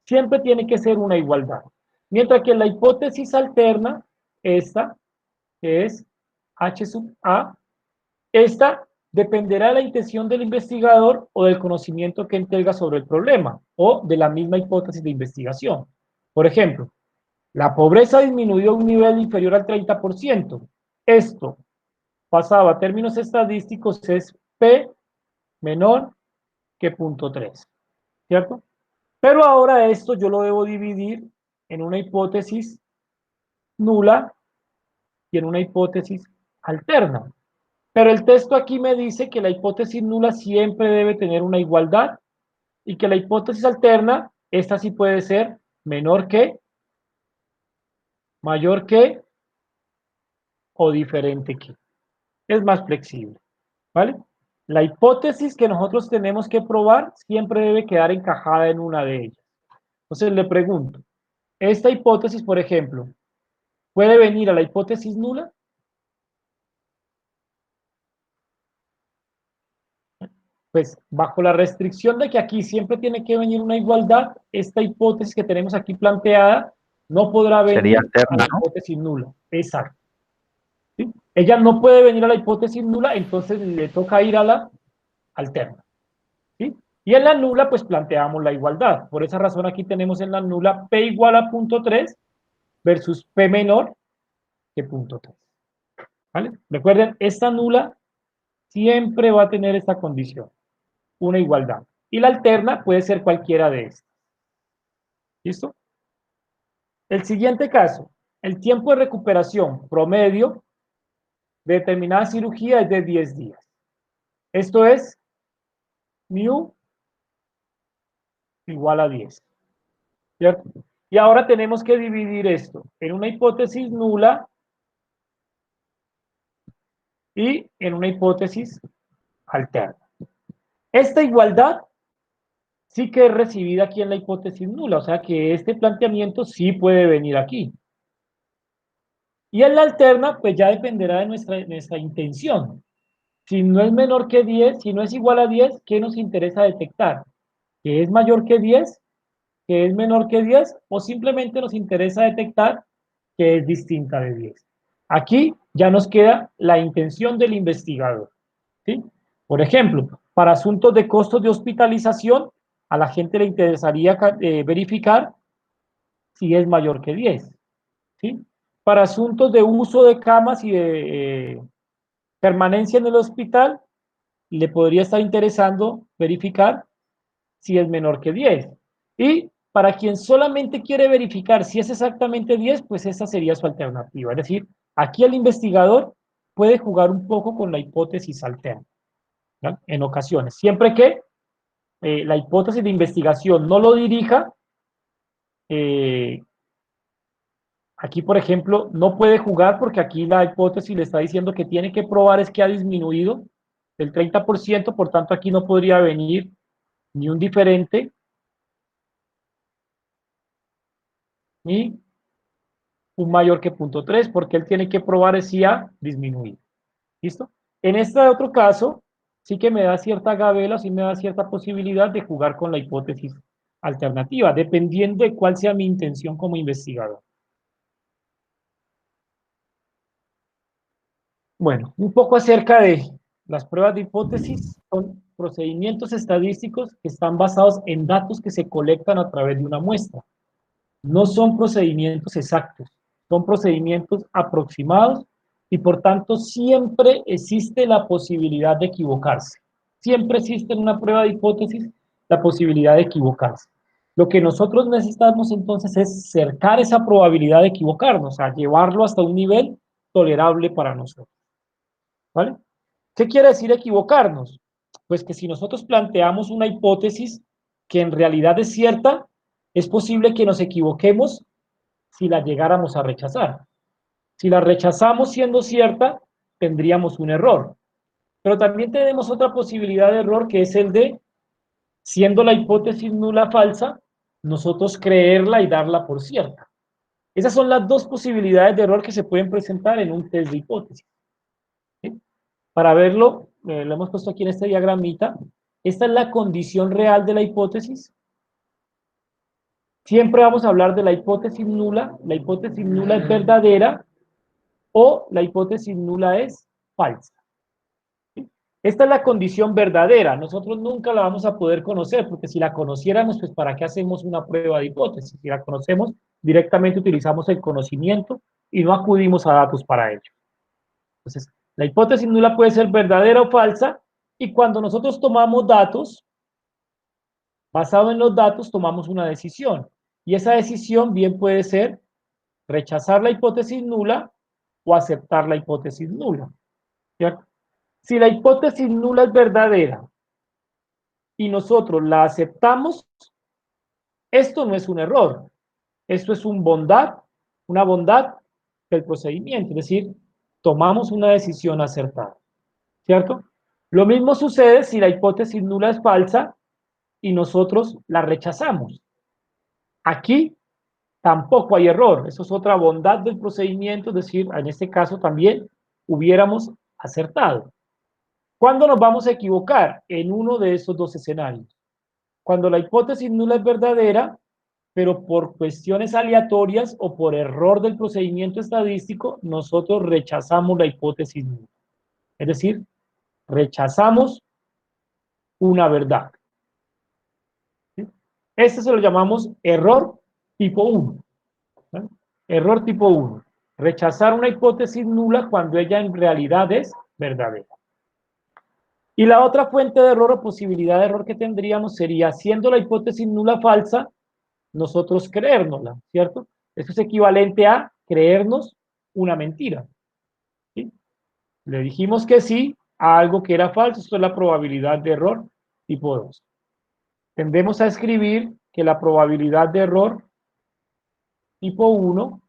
Siempre tiene que ser una igualdad. Mientras que la hipótesis alterna, esta, que es H sub A, esta dependerá de la intención del investigador o del conocimiento que tenga sobre el problema o de la misma hipótesis de investigación. Por ejemplo, la pobreza disminuyó a un nivel inferior al 30%. Esto, pasado a términos estadísticos, es P menor que 0.3, ¿cierto? Pero ahora esto yo lo debo dividir en una hipótesis nula y en una hipótesis alterna. Pero el texto aquí me dice que la hipótesis nula siempre debe tener una igualdad y que la hipótesis alterna, esta sí puede ser menor que, mayor que o diferente que. Es más flexible, ¿vale? La hipótesis que nosotros tenemos que probar siempre debe quedar encajada en una de ellas. Entonces le pregunto, esta hipótesis, por ejemplo, ¿puede venir a la hipótesis nula? Pues bajo la restricción de que aquí siempre tiene que venir una igualdad, esta hipótesis que tenemos aquí planteada no podrá venir Sería a alterna, la ¿no? hipótesis nula. Exacto. ¿Sí? Ella no puede venir a la hipótesis nula, entonces le toca ir a la alterna. ¿Sí? Y en la nula, pues planteamos la igualdad. Por esa razón aquí tenemos en la nula P igual a 0.3 versus P menor que 0.3. ¿Vale? Recuerden, esta nula siempre va a tener esta condición, una igualdad. Y la alterna puede ser cualquiera de estas. ¿Listo? El siguiente caso, el tiempo de recuperación promedio de determinada cirugía es de 10 días. Esto es mu igual a 10. ¿Cierto? Y ahora tenemos que dividir esto en una hipótesis nula y en una hipótesis alterna. Esta igualdad sí que es recibida aquí en la hipótesis nula, o sea que este planteamiento sí puede venir aquí. Y en la alterna, pues ya dependerá de nuestra intención. Si no es menor que 10, si no es igual a 10, ¿qué nos interesa detectar? ¿Que es mayor que 10? ¿Que es menor que 10? ¿O simplemente nos interesa detectar que es distinta de 10? Aquí ya nos queda la intención del investigador, ¿sí? Por ejemplo, para asuntos de costos de hospitalización, a la gente le interesaría verificar si es mayor que 10, ¿sí? Para asuntos de uso de camas y de permanencia en el hospital, le podría estar interesando verificar si es menor que 10. Y para quien solamente quiere verificar si es exactamente 10, pues esa sería su alternativa. Es decir, aquí el investigador puede jugar un poco con la hipótesis alterna, ¿no? En ocasiones, siempre que la hipótesis de investigación no lo dirija, eh, aquí, por ejemplo, no puede jugar porque aquí la hipótesis le está diciendo que tiene que probar es que ha disminuido el 30%, por tanto aquí no podría venir ni un diferente, ni un mayor que 0.3, porque él tiene que probar si ha disminuido. ¿Listo? En este otro caso, sí que me da cierta gabela, sí me da cierta posibilidad de jugar con la hipótesis alternativa, dependiendo de cuál sea mi intención como investigador. Bueno, un poco acerca de las pruebas de hipótesis. Son procedimientos estadísticos que están basados en datos que se colectan a través de una muestra. No son procedimientos exactos, son procedimientos aproximados y por tanto siempre existe la posibilidad de equivocarse. Siempre existe en una prueba de hipótesis la posibilidad de equivocarse. Lo que nosotros necesitamos entonces es cercar esa probabilidad de equivocarnos, a llevarlo hasta un nivel tolerable para nosotros. ¿Vale? ¿Qué quiere decir equivocarnos? Pues que si nosotros planteamos una hipótesis que en realidad es cierta, es posible que nos equivoquemos si la llegáramos a rechazar. Si la rechazamos siendo cierta, tendríamos un error. Pero también tenemos otra posibilidad de error que es el de, siendo la hipótesis nula falsa, nosotros creerla y darla por cierta. Esas son las dos posibilidades de error que se pueden presentar en un test de hipótesis. ¿Sí? Para verlo, lo hemos puesto aquí en este diagramita. Esta es la condición real de la hipótesis. Siempre vamos a hablar de la hipótesis nula. La hipótesis nula es verdadera o la hipótesis nula es falsa. ¿Sí? Esta es la condición verdadera. Nosotros nunca la vamos a poder conocer, porque si la conociéramos, pues ¿para qué hacemos una prueba de hipótesis? Si la conocemos, directamente utilizamos el conocimiento y no acudimos a datos para ello. Entonces, la hipótesis nula puede ser verdadera o falsa, y cuando nosotros tomamos datos, basado en los datos, tomamos una decisión. Y esa decisión bien puede ser rechazar la hipótesis nula o aceptar la hipótesis nula. ¿Cierto? Si la hipótesis nula es verdadera y nosotros la aceptamos, esto no es un error. Esto es una bondad del procedimiento. Es decir, tomamos una decisión acertada, ¿cierto? Lo mismo sucede si la hipótesis nula es falsa y nosotros la rechazamos. Aquí tampoco hay error, eso es otra bondad del procedimiento, es decir, en este caso también hubiéramos acertado. ¿Cuándo nos vamos a equivocar? En uno de esos dos escenarios. Cuando la hipótesis nula es verdadera, pero por cuestiones aleatorias o por error del procedimiento estadístico, nosotros rechazamos la hipótesis nula. Es decir, rechazamos una verdad. ¿Sí? Este se lo llamamos error tipo 1. ¿Sí? Error tipo 1. Rechazar una hipótesis nula cuando ella en realidad es verdadera. Y la otra fuente de error o posibilidad de error que tendríamos sería, siendo la hipótesis nula falsa, nosotros creérnosla, ¿cierto? Eso es equivalente a creernos una mentira. ¿Sí? Le dijimos que sí a algo que era falso, esto es la probabilidad de error tipo 2. Tendemos a escribir que la probabilidad de error tipo 1,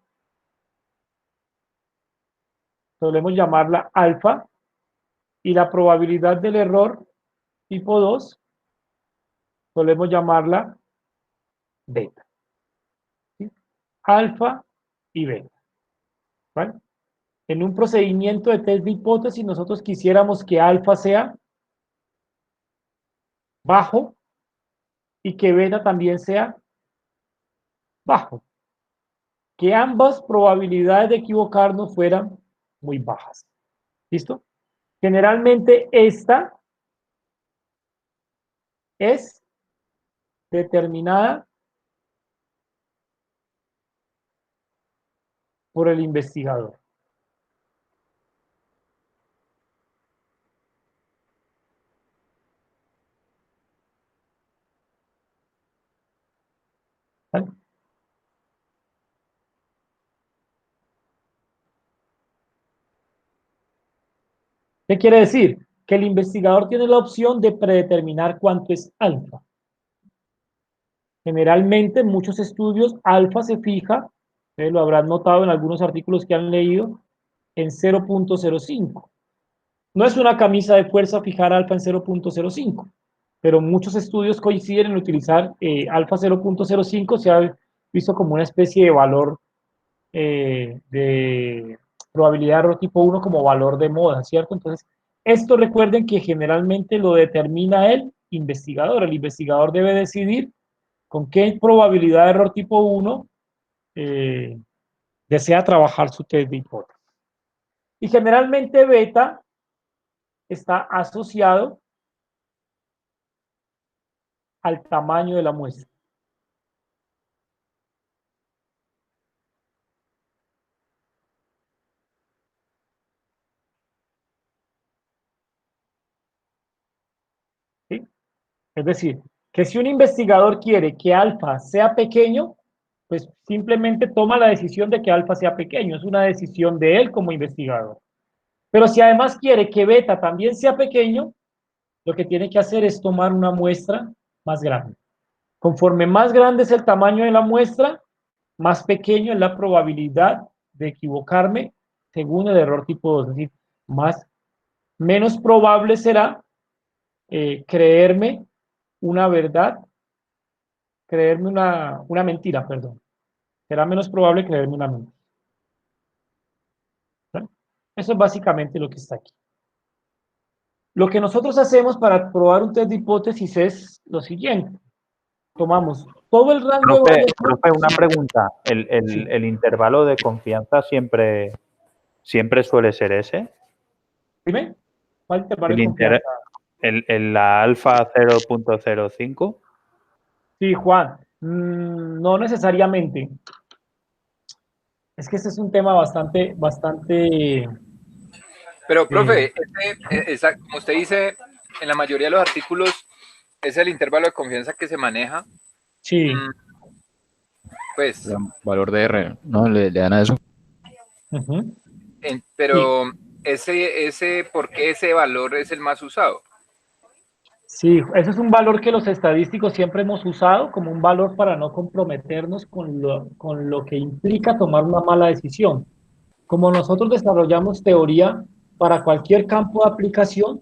solemos llamarla alfa, y la probabilidad del error tipo 2, solemos llamarla beta. ¿Sí? Alfa y beta. ¿Vale? En un procedimiento de test de hipótesis, nosotros quisiéramos que alfa sea bajo y que beta también sea bajo. Que ambas probabilidades de equivocarnos fueran muy bajas. ¿Listo? Generalmente esta es determinada por el investigador. ¿Vale? ¿Qué quiere decir? Que el investigador tiene la opción de predeterminar cuánto es alfa. Generalmente en muchos estudios alfa se fija, ustedes lo habrán notado en algunos artículos que han leído, en 0.05. No es una camisa de fuerza fijar alfa en 0.05, pero muchos estudios coinciden en utilizar alfa 0.05, se ha visto como una especie de valor de probabilidad de error tipo 1 como valor de moda, ¿cierto? Entonces, esto recuerden que generalmente lo determina el investigador. El investigador debe decidir con qué probabilidad de error tipo 1 desea trabajar su test de hipótesis. Y generalmente beta está asociado al tamaño de la muestra. ¿Sí? Es decir, que si un investigador quiere que alfa sea pequeño, pues simplemente toma la decisión de que alfa sea pequeño. Es una decisión de él como investigador. Pero si además quiere que beta también sea pequeño, lo que tiene que hacer es tomar una muestra más grande. Conforme más grande es el tamaño de la muestra, más pequeño es la probabilidad de equivocarme según el error tipo 2. Es decir, menos probable será creerme una verdad, creerme una mentira, perdón. Será menos probable creerme una mentira. ¿Sí? Eso es básicamente lo que está aquí. Lo que nosotros hacemos para probar un test de hipótesis es lo siguiente. Tomamos todo el rango de variables. Profe, una pregunta. Sí. ¿El intervalo de confianza siempre suele ser ese? Dime, ¿cuál intervalo de confianza? La alfa 0.05. Sí, Juan, no necesariamente. Es que este es un tema bastante. Pero, profe, como usted dice, en la mayoría de los artículos es el intervalo de confianza que se maneja. Sí. Pues. Valor de R, ¿no? Le dan a eso. Uh-huh. Pero ¿por qué ese valor es el más usado? Sí, ese es un valor que los estadísticos siempre hemos usado como un valor para no comprometernos con lo que implica tomar una mala decisión. como nosotros desarrollamos teoría para cualquier campo de aplicación,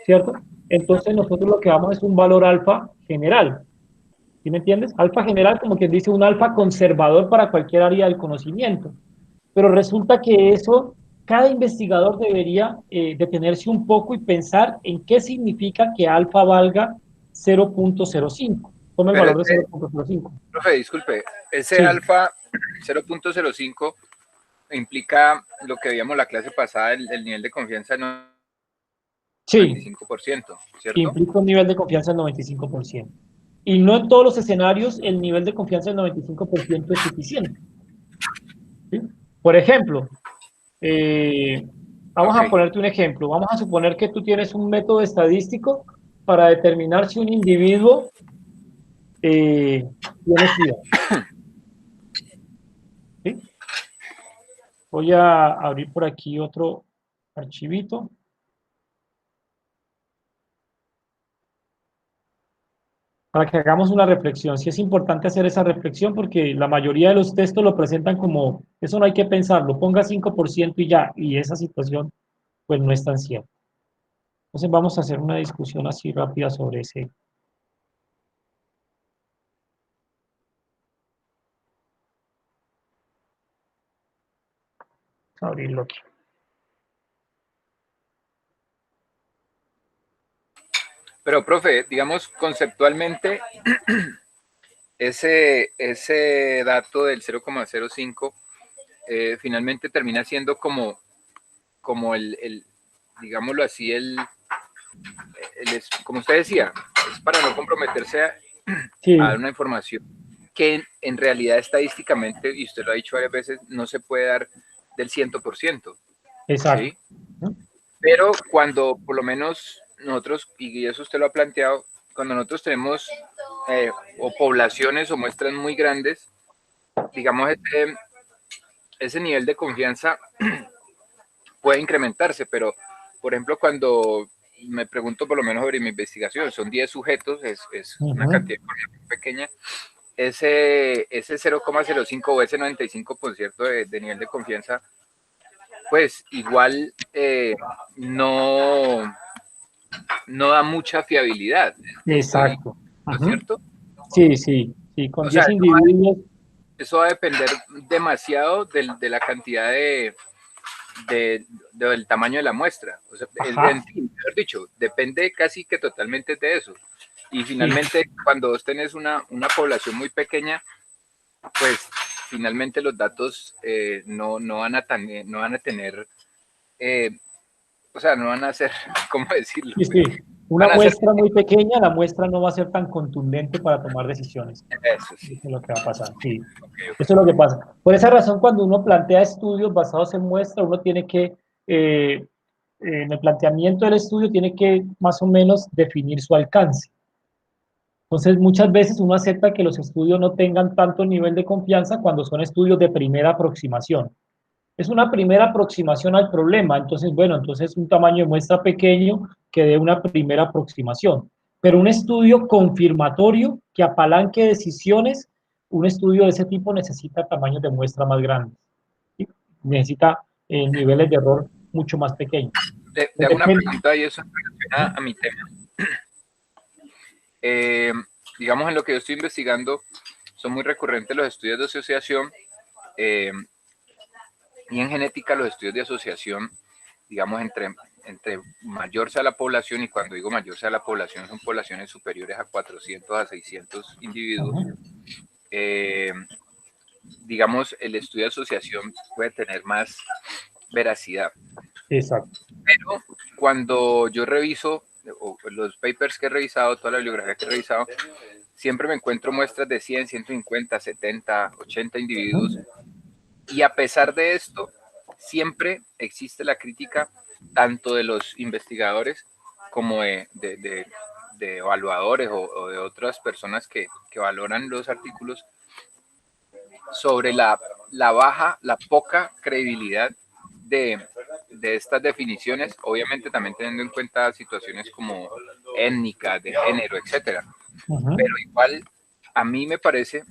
¿cierto? Entonces nosotros lo que damos es un valor alfa general. ¿Sí me entiendes? Alfa general, como quien dice, un alfa conservador para cualquier área del conocimiento. Pero resulta que eso, cada investigador debería detenerse un poco y pensar en qué significa que alfa valga 0.05. Toma el Pero valor de 0.05. profe, disculpe, ese Sí, alfa 0.05 implica lo que veíamos la clase pasada, el nivel de confianza del sí, 95%, ¿cierto? implica un nivel de confianza del 95%. Y no en todos los escenarios el nivel de confianza del 95% es suficiente. ¿Sí? Por ejemplo, Eh, vamos Ok, a ponerte un ejemplo. Vamos a suponer que tú tienes un método estadístico para determinar si un individuo tiene SIDA. ¿Sí? Voy a abrir por aquí otro archivito para que hagamos una reflexión. Sí es importante hacer esa reflexión porque la mayoría de los textos lo presentan como, eso no hay que pensarlo, ponga 5% y ya, y esa situación pues no es tan cierta. Entonces vamos a hacer una discusión así rápida sobre ese. Vamos a abrirlo aquí. pero profe, digamos conceptualmente, ese dato del 0,05 finalmente termina siendo como digámoslo así, como usted decía, es para no comprometerse a dar Sí, una información que en realidad estadísticamente, y usted lo ha dicho varias veces, no se puede dar del 100%, exacto. ¿sí? Pero cuando por lo menos nosotros, y eso usted lo ha planteado, cuando nosotros tenemos o poblaciones o muestras muy grandes, digamos, ese nivel de confianza puede incrementarse, pero por ejemplo, cuando me pregunto por lo menos sobre mi investigación, son 10 sujetos, es una cantidad muy pequeña, ese 0,05 o ese 95% de nivel de confianza, pues igual no da mucha fiabilidad. Estoy, Exacto. ¿no es Ujú. cierto? Sí, sí, sí, con O sea, 10 individuos, eso va a depender demasiado de la cantidad del tamaño de la muestra. O sea, ajá, mejor dicho, depende casi que totalmente de eso. Y sí, finalmente, cuando vos tenés una población muy pequeña, pues finalmente los datos no van a tener, eh, o sea, no van a ser, ¿cómo decirlo? sí, sí. Una Van a ser muestra muy pequeña, la muestra no va a ser tan contundente para tomar decisiones. eso, Eso sí. es lo que va a pasar, sí. Okay, Eso es lo que pasa. Por esa razón, cuando uno plantea estudios basados en muestra, uno tiene que, en el planteamiento del estudio, tiene que más o menos definir su alcance. Entonces, muchas veces uno acepta que los estudios no tengan tanto nivel de confianza cuando son estudios de primera aproximación. Es una primera aproximación al problema, entonces, bueno, entonces un tamaño de muestra pequeño que dé una primera aproximación. Pero un estudio confirmatorio que apalanque decisiones, un estudio de ese tipo necesita tamaños de muestra más grandes, ¿sí? Necesita niveles de error mucho más pequeños. te Pues hago una depende. pregunta y eso relaciona a mi tema. Eh, digamos, en lo que yo estoy investigando, son muy recurrentes los estudios de asociación eh, y en genética los estudios de asociación, digamos, entre mayor sea la población, y cuando digo mayor sea la población, son poblaciones superiores a 400 a 600 individuos. Ajá, Eh, digamos, el estudio de asociación puede tener más veracidad. exacto. Pero cuando yo reviso los papers que he revisado, toda la bibliografía que he revisado, siempre me encuentro muestras de 100, 150, 70, 80 Ajá, individuos. Y a pesar de esto, siempre existe la crítica tanto de los investigadores como de evaluadores o de otras personas que valoran los artículos sobre la poca credibilidad de estas definiciones, obviamente también teniendo en cuenta situaciones como étnicas, de género, etcétera. ajá. Pero igual, a mí me parece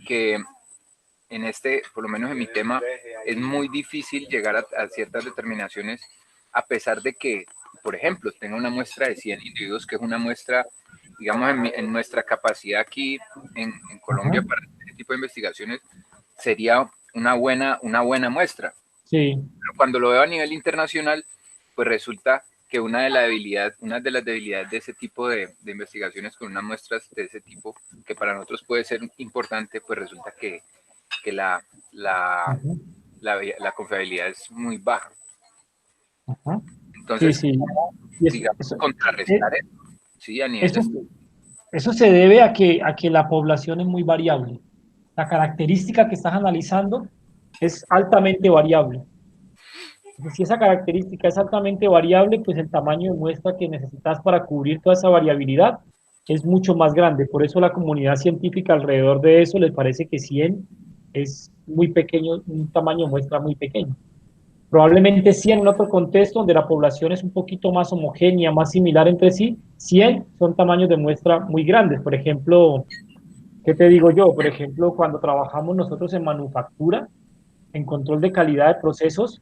que por lo menos en mi tema, es muy difícil llegar a ciertas determinaciones, a pesar de que, por ejemplo, tenga una muestra de 100 individuos, que es una muestra, digamos, en nuestra capacidad aquí en Colombia para este tipo de investigaciones, sería una buena muestra. Sí. Pero cuando lo veo a nivel internacional, pues resulta que una de las debilidades de ese tipo de investigaciones con unas muestras de ese tipo, que para nosotros puede ser importante, pues resulta que la confiabilidad es muy baja. Ajá. Entonces, Sí, sí. Y digamos, contrarrestar eso, ¿sí? A nivel de estudio. Eso se debe a que la población es muy variable. La característica que estás analizando es altamente variable. Entonces, si esa característica es altamente variable, pues el tamaño de muestra que necesitas para cubrir toda esa variabilidad es mucho más grande. Por eso la comunidad científica alrededor de eso les parece que 100 es muy pequeño, un tamaño de muestra muy pequeño. Probablemente 100 en otro contexto donde la población es un poquito más homogénea, más similar entre sí, 100 son tamaños de muestra muy grandes. Por ejemplo, ¿qué te digo yo? Por ejemplo, cuando trabajamos nosotros en manufactura, en control de calidad de procesos,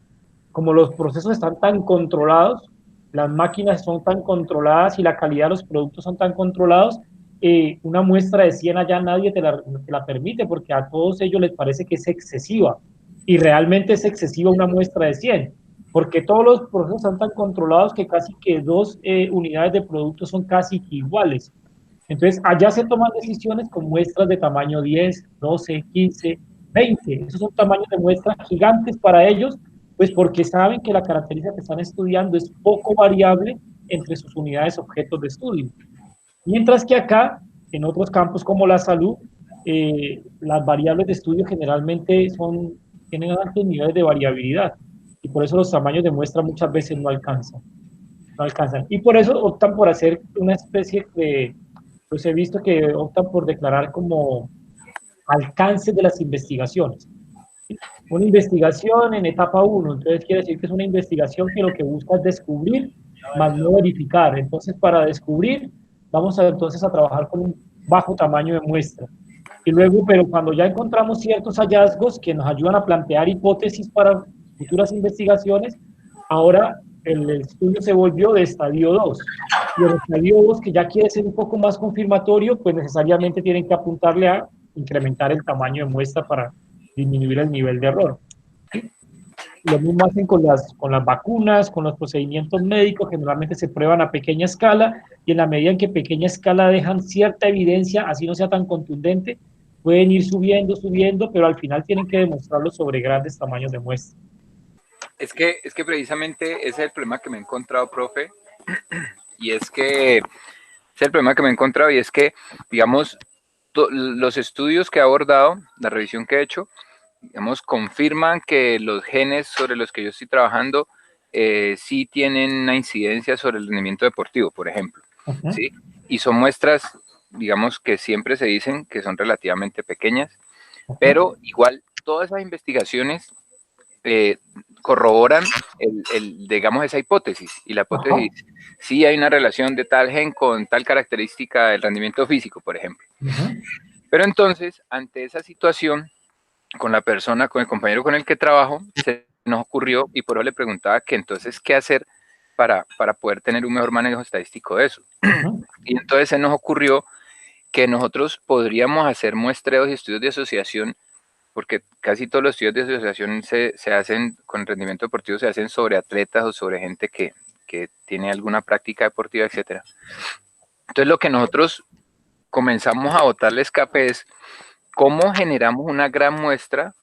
como los procesos están tan controlados, las máquinas son tan controladas y la calidad de los productos son tan controlados, una muestra de 100 allá nadie te la permite porque a todos ellos les parece que es excesiva y realmente es excesiva una muestra de 100 porque todos los procesos están tan controlados que casi que dos unidades de productos son casi iguales. Entonces, allá se toman decisiones con muestras de tamaño 10, 12, 15, 20. Esos son tamaños de muestras gigantes para ellos, pues porque saben que la característica que están estudiando es poco variable entre sus unidades objetos de estudio. Mientras que acá, en otros campos como la salud, las variables de estudio generalmente tienen altos niveles de variabilidad y por eso los tamaños de muestra muchas veces no alcanzan. Y por eso optan por hacer una especie de, pues he visto que optan por declarar como alcances de las investigaciones. Una investigación en etapa 1, entonces quiere decir que es una investigación que lo que busca es descubrir, más no verificar. Entonces, para descubrir, vamos entonces a trabajar con un bajo tamaño de muestra. Y luego, pero cuando ya encontramos ciertos hallazgos que nos ayudan a plantear hipótesis para futuras investigaciones, ahora el estudio se volvió de estadio 2. Y el estadio 2, que ya quiere ser un poco más confirmatorio, pues necesariamente tienen que apuntarle a incrementar el tamaño de muestra para disminuir el nivel de error. Lo mismo hacen con las vacunas, con los procedimientos médicos, generalmente se prueban a pequeña escala y en la medida en que pequeña escala dejan cierta evidencia, así no sea tan contundente, pueden ir subiendo, pero al final tienen que demostrarlo sobre grandes tamaños de muestra. Es que precisamente ese es el problema que me he encontrado, profe, y es que digamos, los estudios que he abordado, la revisión que he hecho, digamos, confirman que los genes sobre los que yo estoy trabajando sí tienen una incidencia sobre el rendimiento deportivo, por ejemplo, ¿sí? Y son muestras, digamos, que siempre se dicen que son relativamente pequeñas, pero igual todas esas investigaciones corroboran digamos, esa hipótesis. Y la hipótesis, sí hay una relación de tal gen con tal característica del rendimiento físico, por ejemplo. Pero entonces, ante esa situación, con la persona, con el compañero con el que trabajo, se nos ocurrió, y por eso le preguntaba que entonces, ¿qué hacer para poder tener un mejor manejo estadístico de eso? Y entonces se nos ocurrió que nosotros podríamos hacer muestreos y estudios de asociación, porque casi todos los estudios de asociación se hacen con rendimiento deportivo, se hacen sobre atletas o sobre gente que tiene alguna práctica deportiva, etc. Entonces lo que nosotros comenzamos a botarle escape es cómo generamos una gran muestra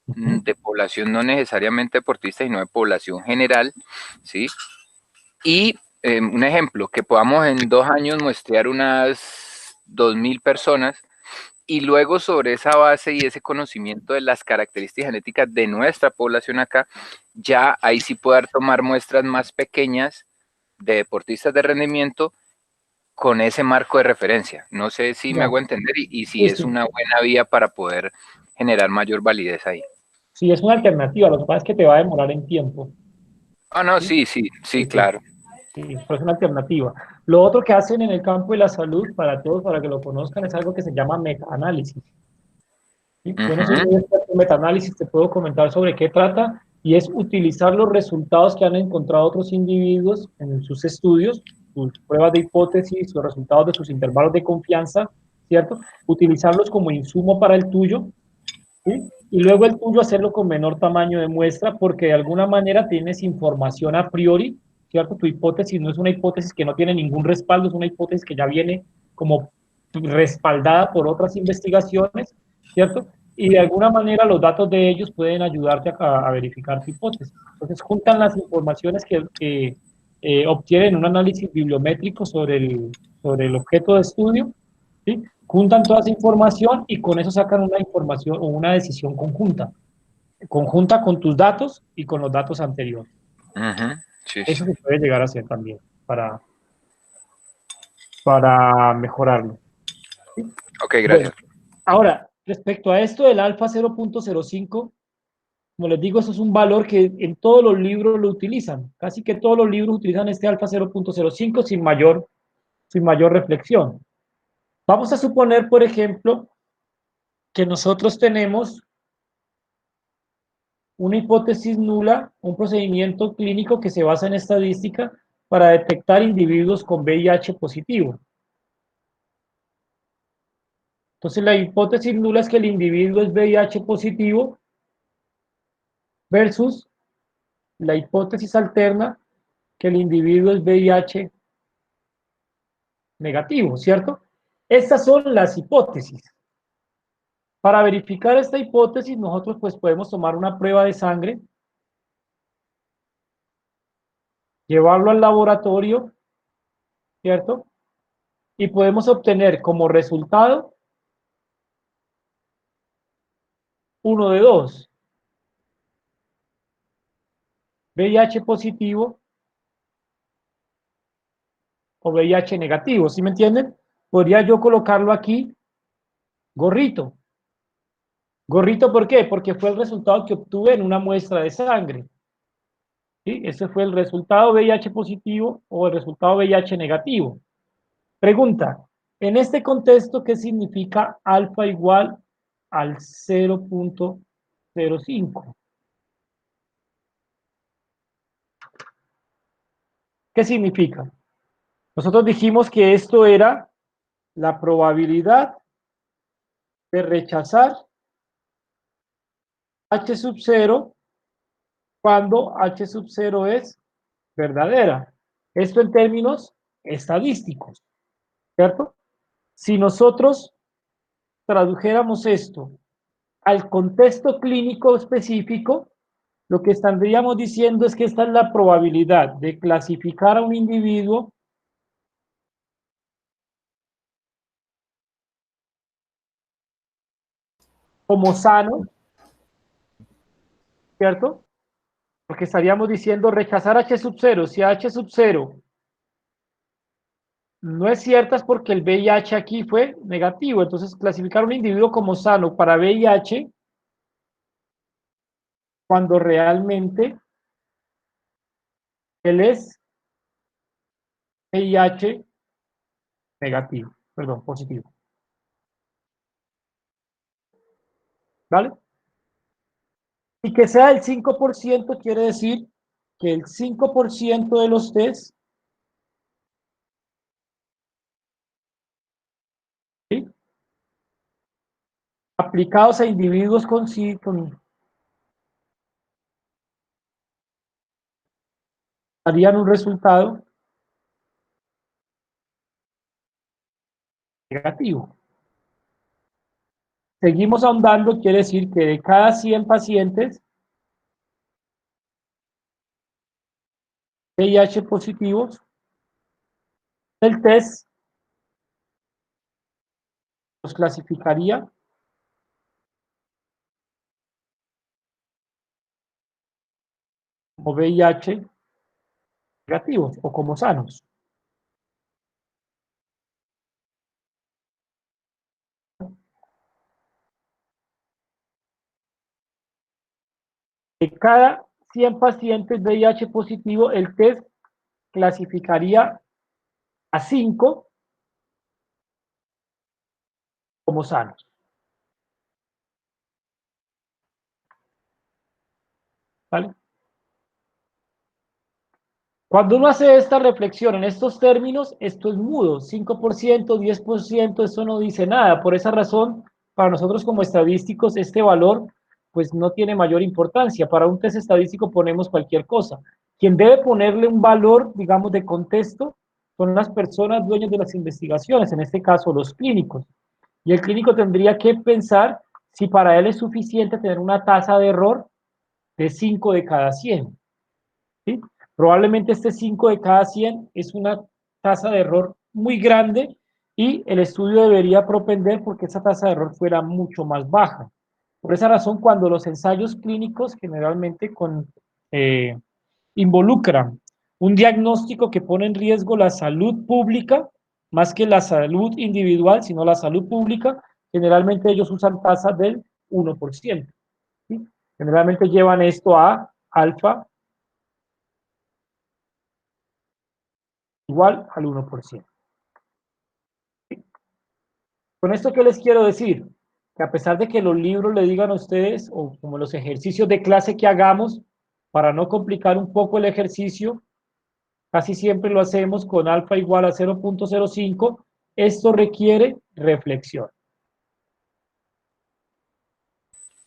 de población no necesariamente deportista, sino de población general, ¿sí? Y un ejemplo, que podamos en 2 años muestrear unas 2.000 personas y luego sobre esa base y ese conocimiento de las características genéticas de nuestra población acá, ya ahí sí poder tomar muestras más pequeñas de deportistas de rendimiento con ese marco de referencia. No sé si me hago entender y si es una buena vía para poder generar mayor validez ahí. Sí, es una alternativa, lo que pasa es que te va a demorar en tiempo. Ah, no, sí, claro. Sí, pero es una alternativa. Lo otro que hacen en el campo de la salud, para todos, para que lo conozcan, es algo que se llama metaanálisis. ¿sí? Yo no soy muy experto en metaanálisis, te puedo comentar sobre qué trata, y es utilizar los resultados que han encontrado otros individuos en sus estudios, sus pruebas de hipótesis, los resultados de sus intervalos de confianza, ¿cierto? Utilizarlos como insumo para el tuyo, ¿sí? Y luego el tuyo hacerlo con menor tamaño de muestra, porque de alguna manera tienes información a priori, ¿cierto? Tu hipótesis no es una hipótesis que no tiene ningún respaldo, es una hipótesis que ya viene como respaldada por otras investigaciones, ¿cierto? Y de alguna manera los datos de ellos pueden ayudarte a verificar tu hipótesis. Entonces juntan las informaciones que obtienen un análisis bibliométrico sobre el objeto de estudio, ¿sí? Juntan toda esa información y con eso sacan una información o una decisión conjunta con tus datos y con los datos anteriores. Sí, Eso sí. se puede llegar a hacer también para mejorarlo. ¿Sí? Ok, gracias. Bueno, ahora, respecto a esto del alfa 0.05, como les digo, eso es un valor que en todos los libros lo utilizan. Casi que todos los libros utilizan este alfa 0.05 sin mayor reflexión. Vamos a suponer, por ejemplo, que nosotros tenemos una hipótesis nula, un procedimiento clínico que se basa en estadística para detectar individuos con VIH positivo. Entonces, la hipótesis nula es que el individuo es VIH positivo versus la hipótesis alterna que el individuo es VIH negativo, ¿cierto? Estas son las hipótesis. Para verificar esta hipótesis, nosotros pues podemos tomar una prueba de sangre, llevarlo al laboratorio, ¿cierto? Y podemos obtener como resultado uno de dos: VIH positivo o VIH negativo, ¿sí me entienden? Podría yo colocarlo aquí, gorrito. Gorrito, ¿por qué? Porque fue el resultado que obtuve en una muestra de sangre. ¿Sí? Ese fue el resultado VIH positivo o el resultado VIH negativo. Pregunta, en este contexto, ¿qué significa alfa igual al 0.05? ¿Qué significa? Nosotros dijimos que esto era la probabilidad de rechazar H sub 0 cuando H sub 0 es verdadera. Esto en términos estadísticos, ¿cierto? Si nosotros tradujéramos esto al contexto clínico específico, lo que estaríamos diciendo es que esta es la probabilidad de clasificar a un individuo como sano, ¿cierto? Porque estaríamos diciendo rechazar H sub 0. Si H sub 0 no es cierta, es porque el VIH aquí fue negativo. Entonces, clasificar a un individuo como sano para VIH cuando realmente él es VIH negativo, perdón, positivo. ¿Vale? Y que sea el 5% quiere decir que el 5% de los test, ¿sí?, aplicados a individuos con darían un resultado negativo. Seguimos ahondando, quiere decir que de cada 100 pacientes VIH positivos, el test los clasificaría como VIH negativos o como sanos. De cada 100 pacientes VIH positivo, el test clasificaría a 5 como sanos. ¿vale? Cuando uno hace esta reflexión en estos términos, esto es mudo, 5%, 10%, eso no dice nada. Por esa razón, para nosotros como estadísticos, este valor pues no tiene mayor importancia. Para un test estadístico ponemos cualquier cosa. Quien debe ponerle un valor, digamos, de contexto, son las personas dueñas de las investigaciones, en este caso los clínicos. Y el clínico tendría que pensar si para él es suficiente tener una tasa de error de 5 de cada 100. ¿Sí? Probablemente este 5 de cada 100 es una tasa de error muy grande y el estudio debería propender porque esa tasa de error fuera mucho más baja. Por esa razón, cuando los ensayos clínicos generalmente involucran un diagnóstico que pone en riesgo la salud pública, más que la salud individual, sino la salud pública, generalmente ellos usan tasas del 1%. ¿Sí? Generalmente llevan esto a alfa igual al 1%. Con esto, ¿qué les quiero decir? Que a pesar de que los libros le digan a ustedes, o como los ejercicios de clase que hagamos, para no complicar un poco el ejercicio, casi siempre lo hacemos con alfa igual a 0.05, esto requiere reflexión.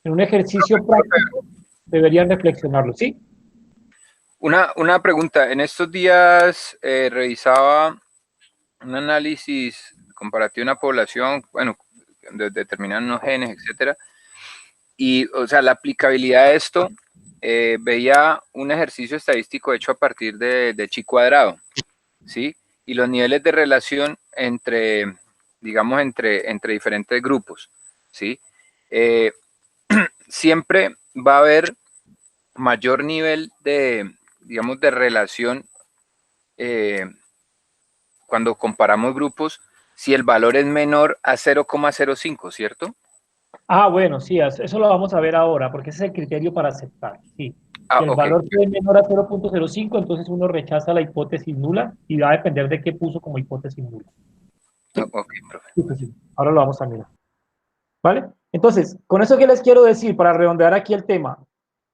En un ejercicio práctico deberían reflexionarlo, ¿sí? Una pregunta, en estos días revisaba un análisis comparativo de una población, bueno, de determinados unos genes, etcétera, y, o sea, la aplicabilidad de esto, veía un ejercicio estadístico hecho a partir de chi cuadrado, ¿sí? Y los niveles de relación entre, digamos, entre diferentes grupos, ¿sí? Siempre va a haber mayor nivel de, digamos, de relación cuando comparamos grupos, si el valor es menor a 0,05, ¿cierto? Ah, bueno, sí, eso lo vamos a ver ahora, porque ese es el criterio para aceptar, sí. Ah, Si el ok. valor es menor a 0.05, entonces uno rechaza la hipótesis nula y va a depender de qué puso como hipótesis nula. ¿Sí? Ok, profe. Sí, pues sí. Ahora lo vamos a mirar. ¿Vale? Entonces, con eso que les quiero decir, para redondear aquí el tema,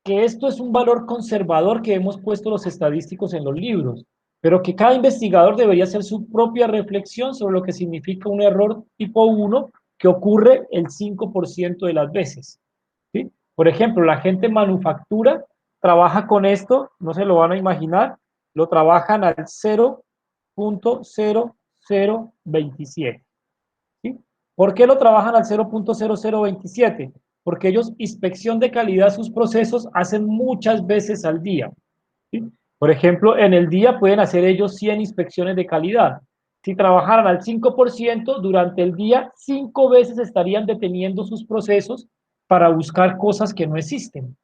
que esto es un valor conservador que hemos puesto los estadísticos en los libros, pero que cada investigador debería hacer su propia reflexión sobre lo que significa un error tipo 1 que ocurre el 5% de las veces. ¿Sí? Por ejemplo, la gente en manufactura trabaja con esto, no se lo van a imaginar, lo trabajan al 0.0027. ¿Sí? ¿Por qué lo trabajan al 0.0027? Porque ellos inspección de calidad sus procesos hacen muchas veces al día. ¿Sí? Por ejemplo, en el día pueden hacer ellos 100 inspecciones de calidad. Si trabajaran al 5%, durante el día 5 veces estarían deteniendo sus procesos para buscar cosas que no existen,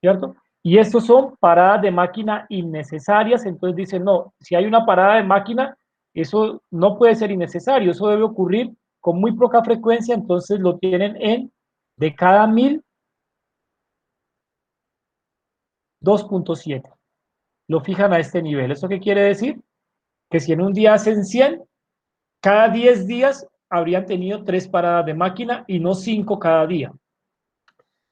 ¿cierto? Y estos son paradas de máquina innecesarias, entonces dicen, no, si hay una parada de máquina, eso no puede ser innecesario, eso debe ocurrir con muy poca frecuencia, entonces lo tienen en de cada 1000, 2.7. Lo fijan a este nivel. ¿Eso qué quiere decir? Que si en un día hacen 100, cada 10 días habrían tenido 3 paradas de máquina y no 5 cada día.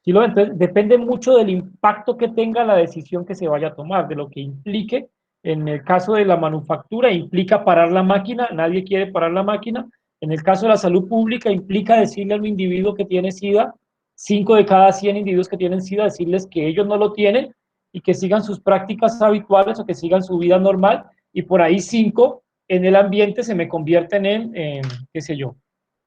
¿Sí lo ven? Entonces, depende mucho del impacto que tenga la decisión que se vaya a tomar, de lo que implique. En el caso de la manufactura, implica parar la máquina, nadie quiere parar la máquina. En el caso de la salud pública, implica decirle a un individuo que tiene SIDA, 5 de cada 100 individuos que tienen SIDA, decirles que ellos no lo tienen y que sigan sus prácticas habituales o que sigan su vida normal, y por ahí 5 en el ambiente se me convierten en qué sé yo,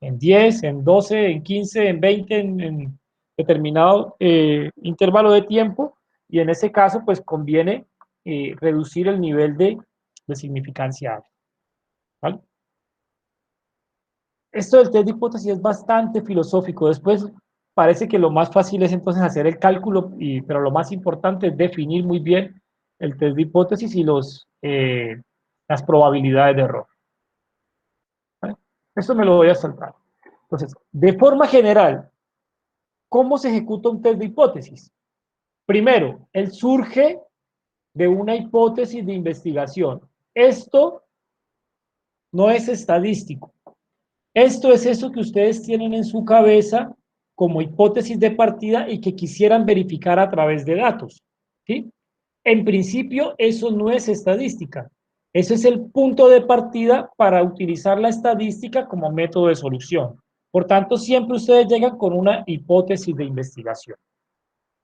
en 10, en 12, en 15, en 20, en determinado intervalo de tiempo, y en ese caso pues conviene reducir el nivel de significancia. ¿Vale? Esto del test de hipótesis es bastante filosófico. Después parece que lo más fácil es entonces hacer el cálculo, pero lo más importante es definir muy bien el test de hipótesis y las probabilidades de error. ¿Vale? Esto me lo voy a saltar. Entonces, de forma general, ¿cómo se ejecuta un test de hipótesis? Primero, él surge de una hipótesis de investigación. Esto no es estadístico. Esto es eso que ustedes tienen en su cabeza como hipótesis de partida y que quisieran verificar a través de datos. ¿sí? En principio, eso no es estadística. Ese es el punto de partida para utilizar la estadística como método de solución. Por tanto, siempre ustedes llegan con una hipótesis de investigación.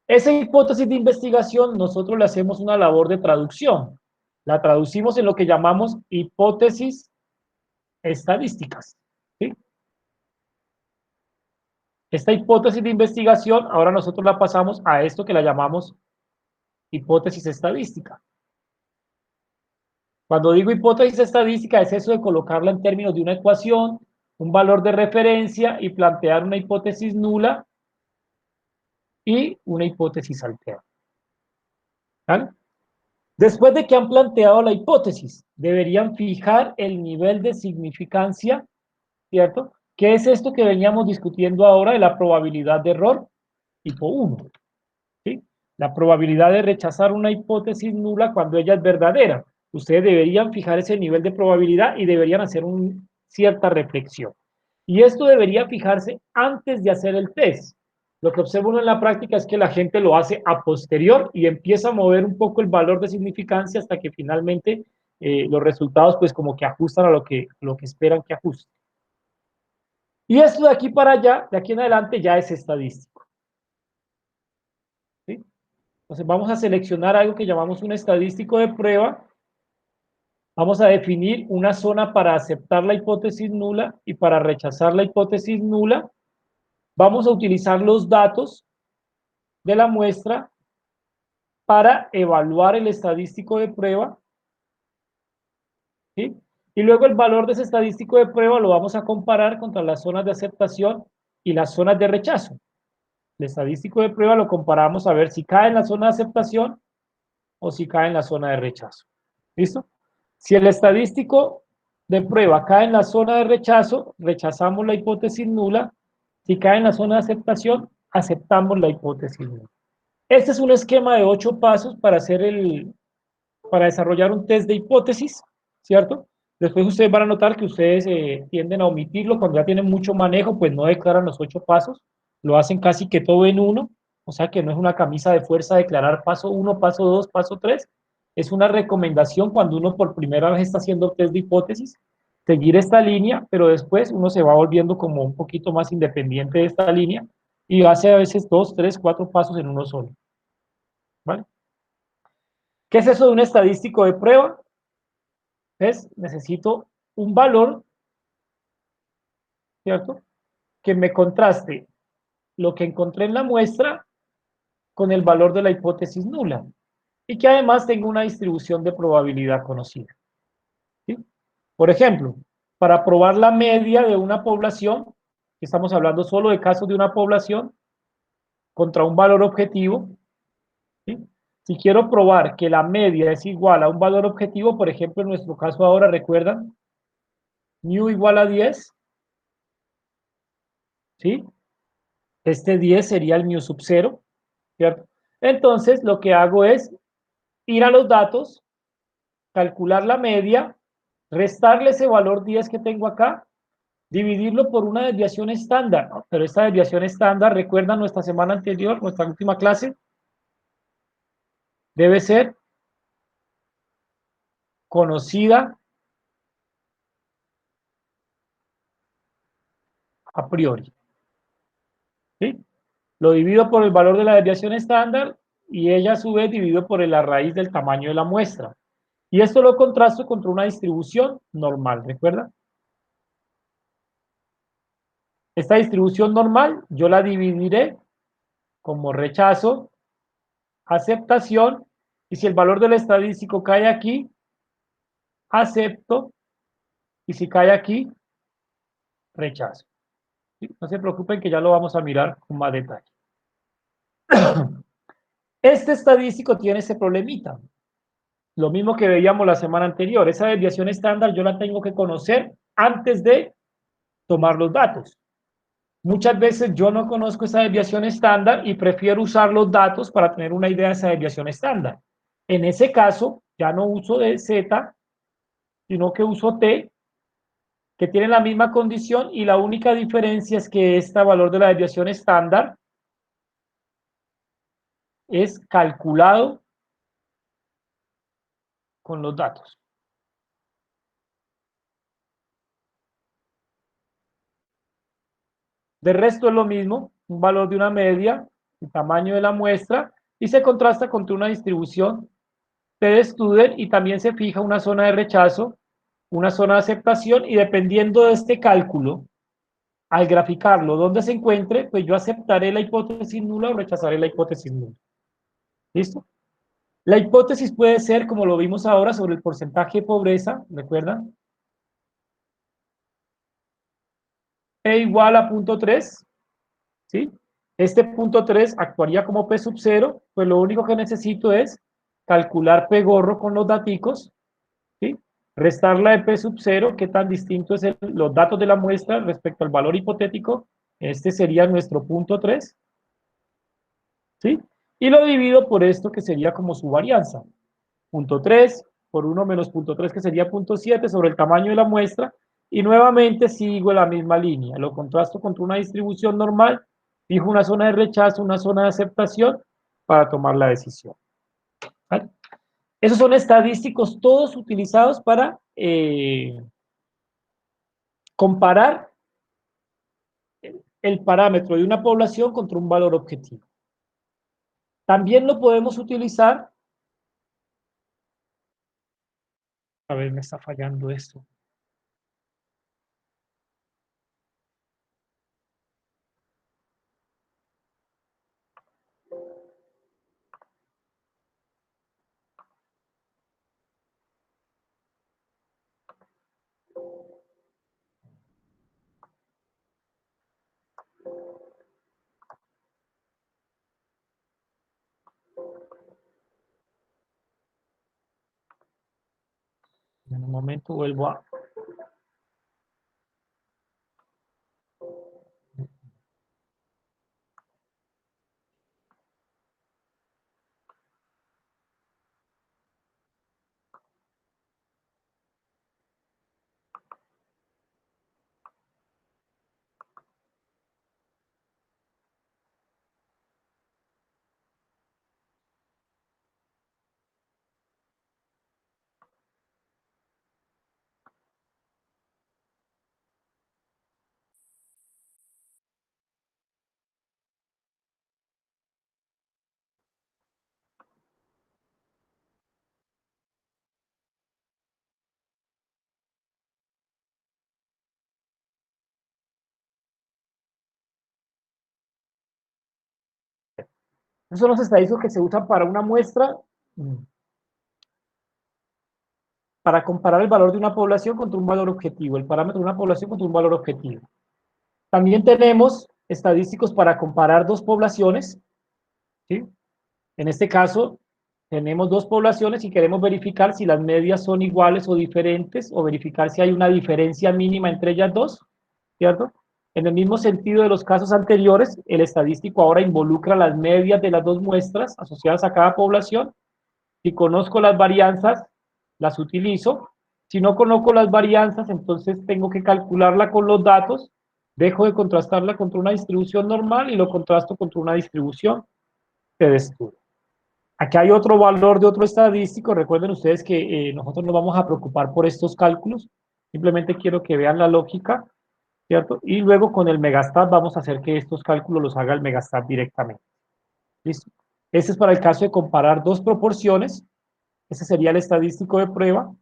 Esa hipótesis de investigación, nosotros le hacemos una labor de traducción. La traducimos en lo que llamamos hipótesis estadísticas, ¿sí? Esta hipótesis de investigación, ahora nosotros la pasamos a esto que la llamamos hipótesis estadística. Cuando digo hipótesis estadística, es eso de colocarla en términos de una ecuación, un valor de referencia y plantear una hipótesis nula y una hipótesis alterna. ¿Vale? Después de que han planteado la hipótesis, deberían fijar el nivel de significancia, ¿cierto? ¿Qué es esto que veníamos discutiendo ahora de la probabilidad de error? Tipo 1, ¿sí? La probabilidad de rechazar una hipótesis nula cuando ella es verdadera. Ustedes deberían fijar ese nivel de probabilidad y deberían hacer cierta reflexión. Y esto debería fijarse antes de hacer el test. Lo que observo uno en la práctica es que la gente lo hace a posterior y empieza a mover un poco el valor de significancia hasta que finalmente los resultados pues como que ajustan a lo que esperan que ajuste. Y esto de aquí para allá, de aquí en adelante ya es estadístico. ¿Sí? Entonces vamos a seleccionar algo que llamamos un estadístico de prueba. Vamos a definir una zona para aceptar la hipótesis nula y para rechazar la hipótesis nula. Vamos a utilizar los datos de la muestra para evaluar el estadístico de prueba, ¿sí? Y luego el valor de ese estadístico de prueba lo vamos a comparar contra las zonas de aceptación y las zonas de rechazo. El estadístico de prueba lo comparamos a ver si cae en la zona de aceptación o si cae en la zona de rechazo. ¿Listo? Si el estadístico de prueba cae en la zona de rechazo, rechazamos la hipótesis nula. Si cae en la zona de aceptación, aceptamos la hipótesis nula. Este es un esquema de 8 pasos para desarrollar un test de hipótesis, ¿cierto? Después ustedes van a notar que ustedes tienden a omitirlo cuando ya tienen mucho manejo, pues no declaran los 8 pasos, lo hacen casi que todo en uno, o sea que no es una camisa de fuerza declarar paso 1, paso 2, paso 3, es una recomendación cuando uno por primera vez está haciendo test de hipótesis, seguir esta línea, pero después uno se va volviendo como un poquito más independiente de esta línea y hace a veces 2, 3, 4 pasos en uno solo. ¿Vale? ¿Qué es eso de un estadístico de prueba? Pues necesito un valor, ¿cierto? Que me contraste lo que encontré en la muestra con el valor de la hipótesis nula y que además tenga una distribución de probabilidad conocida. ¿Sí? Por ejemplo, para probar la media de una población, estamos hablando solo de casos de una población, contra un valor objetivo, ¿sí? Si quiero probar que la media es igual a un valor objetivo, por ejemplo, en nuestro caso ahora, ¿recuerdan? Mu igual a 10, ¿sí? Este 10 sería el mu sub 0, ¿cierto? Entonces, lo que hago es ir a los datos, calcular la media, restarle ese valor 10 que tengo acá, dividirlo por una desviación estándar, ¿no? Pero esta desviación estándar, ¿recuerdan nuestra semana anterior, nuestra última clase? Debe ser conocida a priori, ¿sí? Lo divido por el valor de la desviación estándar y ella a su vez divido por la raíz del tamaño de la muestra. Y esto lo contrasto contra una distribución normal, ¿recuerda? Esta distribución normal yo la dividiré como rechazo, aceptación, y si el valor del estadístico cae aquí, acepto, y si cae aquí, rechazo. ¿Sí? No se preocupen que ya lo vamos a mirar con más detalle. Este estadístico tiene ese problemita. Lo mismo que veíamos la semana anterior. Esa desviación estándar yo la tengo que conocer antes de tomar los datos. Muchas veces yo no conozco esa desviación estándar y prefiero usar los datos para tener una idea de esa desviación estándar. En ese caso, ya no uso de Z, sino que uso T, que tiene la misma condición y la única diferencia es que este valor de la desviación estándar es calculado con los datos. De resto es lo mismo, un valor de una media, el tamaño de la muestra, y se contrasta contra una distribución t-student, y también se fija una zona de rechazo, una zona de aceptación, y dependiendo de este cálculo, al graficarlo donde se encuentre, pues yo aceptaré la hipótesis nula o rechazaré la hipótesis nula. ¿Listo? La hipótesis puede ser, como lo vimos ahora, sobre el porcentaje de pobreza, ¿recuerdan? E igual a 0.3, ¿sí? Este punto 3 actuaría como P sub 0, pues lo único que necesito es calcular P gorro con los daticos, ¿sí? Restarla de P sub 0, qué tan distinto es los datos de la muestra respecto al valor hipotético. Este sería nuestro punto 3, ¿sí? Y lo divido por esto que sería como su varianza. Punto 3 por 1 menos punto 3, que sería punto 7 sobre el tamaño de la muestra. Y nuevamente sigo la misma línea. Lo contrasto contra una distribución normal. Fijo una zona de rechazo, una zona de aceptación para tomar la decisión. ¿Vale? Esos son estadísticos todos utilizados para comparar el parámetro de una población contra un valor objetivo. También lo podemos utilizar. A ver, me está fallando esto. En un momento vuelvo a... Esos son los estadísticos que se usan para una muestra, para comparar el valor de una población contra un valor objetivo, el parámetro de una población contra un valor objetivo. También tenemos estadísticos para comparar dos poblaciones, ¿sí? En este caso, tenemos dos poblaciones y queremos verificar si las medias son iguales o diferentes, o verificar si hay una diferencia mínima entre ellas dos, ¿cierto? En el mismo sentido de los casos anteriores, el estadístico ahora involucra las medias de las dos muestras asociadas a cada población. Si conozco las varianzas, las utilizo. Si no conozco las varianzas, entonces tengo que calcularla con los datos, dejo de contrastarla contra una distribución normal y lo contrasto contra una distribución de estudio. Aquí hay otro valor de otro estadístico. Recuerden ustedes que nosotros nos vamos a preocupar por estos cálculos. Simplemente quiero que vean la lógica, ¿cierto? Y luego con el Megastat vamos a hacer que estos cálculos los haga el Megastat directamente. ¿Listo? Este es para el caso de comparar dos proporciones. Ese sería el estadístico de prueba.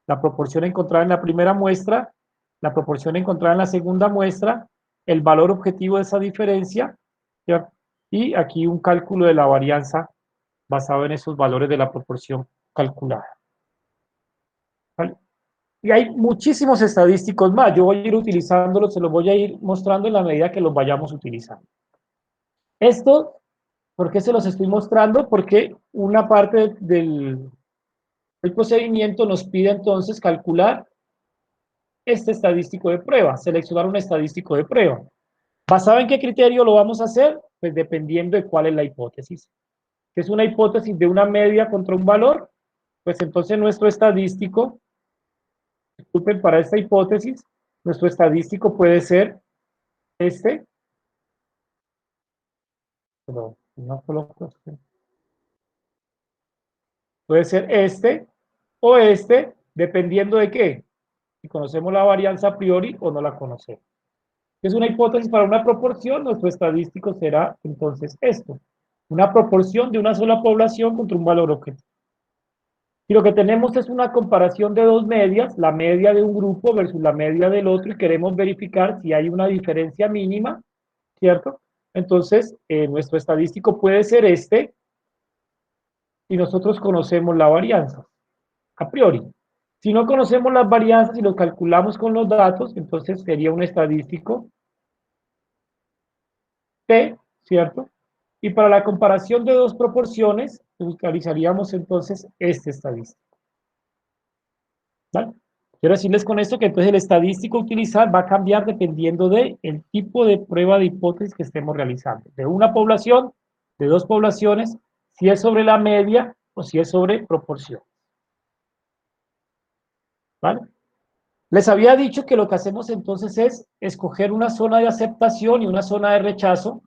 La proporción encontrada en la primera muestra, la proporción encontrada en la segunda muestra, el valor objetivo de esa diferencia, ¿cierto? Y aquí un cálculo de la varianza basado en esos valores de la proporción calculada. ¿Vale? Y hay muchísimos estadísticos más. Yo voy a ir utilizándolos, se los voy a ir mostrando en la medida que los vayamos utilizando. Esto, ¿por qué se los estoy mostrando? Porque una parte del procedimiento nos pide entonces calcular este estadístico de prueba, seleccionar un estadístico de prueba. ¿Basado en qué criterio lo vamos a hacer? Pues dependiendo de cuál es la hipótesis. Si es una hipótesis de una media contra un valor, pues entonces nuestro estadístico, disculpen, para esta hipótesis, nuestro estadístico puede ser este, pero no coloco este, puede ser este, o este, dependiendo de qué, si conocemos la varianza a priori o no la conocemos. Es una hipótesis para una proporción, nuestro estadístico será entonces esto, una proporción de una sola población contra un valor objetivo. Si lo que tenemos es una comparación de dos medias, la media de un grupo versus la media del otro, y queremos verificar si hay una diferencia mínima, ¿cierto? Entonces, nuestro estadístico puede ser este, y nosotros conocemos la varianza, a priori. Si no conocemos las varianzas y lo calculamos con los datos, entonces sería un estadístico T, ¿cierto? Y para la comparación de dos proporciones, utilizaríamos entonces este estadístico. ¿Vale? Quiero decirles con esto que entonces el estadístico a utilizar va a cambiar dependiendo del tipo de prueba de hipótesis que estemos realizando. De una población, de dos poblaciones, si es sobre la media o si es sobre proporción. ¿Vale? Les había dicho que lo que hacemos entonces es escoger una zona de aceptación y una zona de rechazo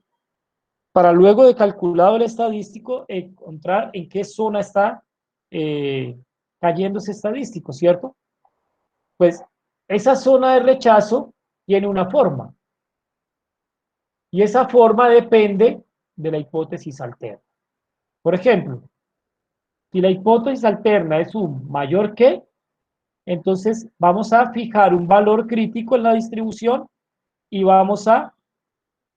para luego de calculado el estadístico encontrar en qué zona está cayendo ese estadístico, ¿cierto? Pues esa zona de rechazo tiene una forma y esa forma depende de la hipótesis alterna. Por ejemplo, si la hipótesis alterna es un mayor que, entonces vamos a fijar un valor crítico en la distribución y vamos a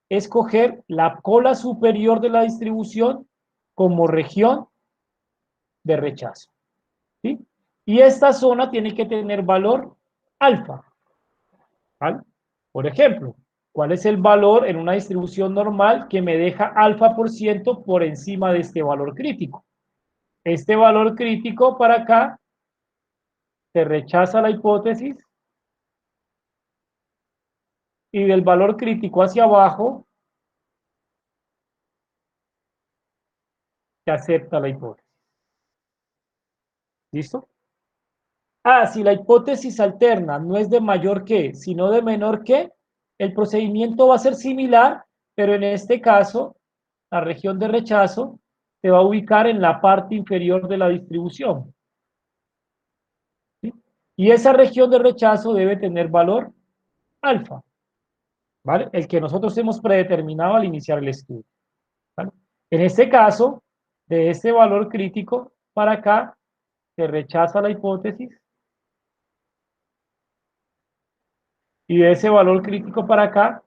escoger la cola superior de la distribución como región de rechazo. ¿Sí? Y esta zona tiene que tener valor alfa. ¿Vale? Por ejemplo, ¿cuál es el valor en una distribución normal que me deja alfa por ciento por encima de este valor crítico? Este valor crítico para acá se rechaza la hipótesis y del valor crítico hacia abajo se acepta la hipótesis. ¿Listo? Si la hipótesis alterna no es de mayor que, sino de menor que, el procedimiento va a ser similar, pero en este caso, la región de rechazo se va a ubicar en la parte inferior de la distribución. ¿Sí? Y esa región de rechazo debe tener valor alfa, ¿vale? El que nosotros hemos predeterminado al iniciar el estudio. ¿Vale? En este caso, de este valor crítico para acá, se rechaza la hipótesis. Y de ese valor crítico para acá,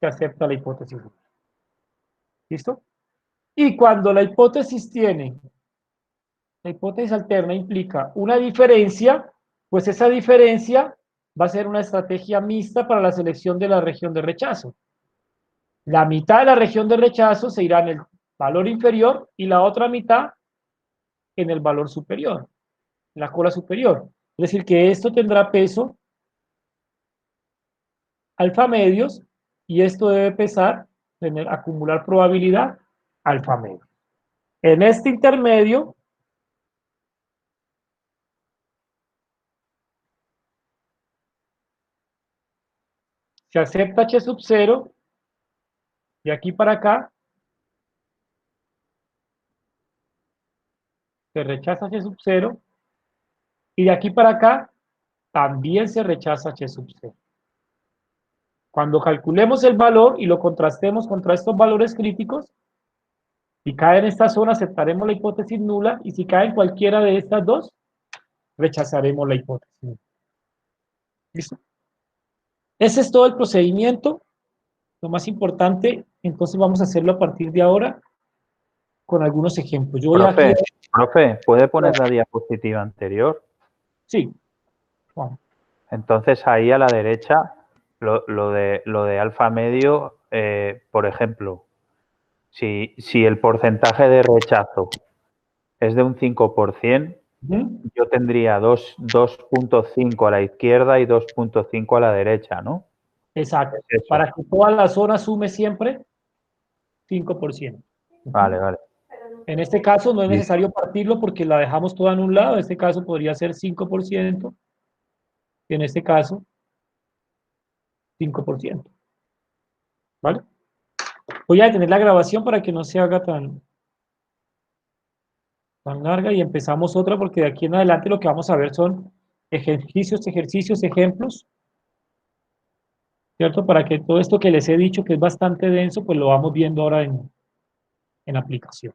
se acepta la hipótesis. ¿Listo? Y cuando la hipótesis alterna implica una diferencia, pues esa diferencia va a ser una estrategia mixta para la selección de la región de rechazo. La mitad de la región de rechazo se irá en el valor inferior y la otra mitad en el valor superior, en la cola superior. Es decir, que esto tendrá peso alfa medios y esto debe pesar, acumular probabilidad alfa medio. En este intermedio, se acepta H sub 0, de aquí para acá, se rechaza H sub 0, y de aquí para acá, también se rechaza H sub 0. Cuando calculemos el valor y lo contrastemos contra estos valores críticos, si cae en esta zona, aceptaremos la hipótesis nula, y si cae en cualquiera de estas dos, rechazaremos la hipótesis nula. ¿Listo? Ese es todo el procedimiento. Lo más importante, entonces vamos a hacerlo a partir de ahora con algunos ejemplos. Yo voy Profe, aquí... profe, ¿puede poner la diapositiva anterior? Sí. Bueno. Entonces ahí a la derecha, lo de alfa medio, por ejemplo, si el porcentaje de rechazo es de un 5%, yo tendría 2.5 a la izquierda y 2.5 a la derecha, ¿no? Exacto. Para que toda la zona sume siempre 5%. Vale, vale. En este caso no es necesario partirlo porque la dejamos toda en un lado. En este caso podría ser 5%. Y en este caso, 5%. ¿Vale? Voy a detener la grabación para que no se haga tan tan larga y empezamos otra porque de aquí en adelante lo que vamos a ver son ejercicios, ejemplos, ¿cierto? Para que todo esto que les he dicho, que es bastante denso, pues lo vamos viendo ahora en aplicación.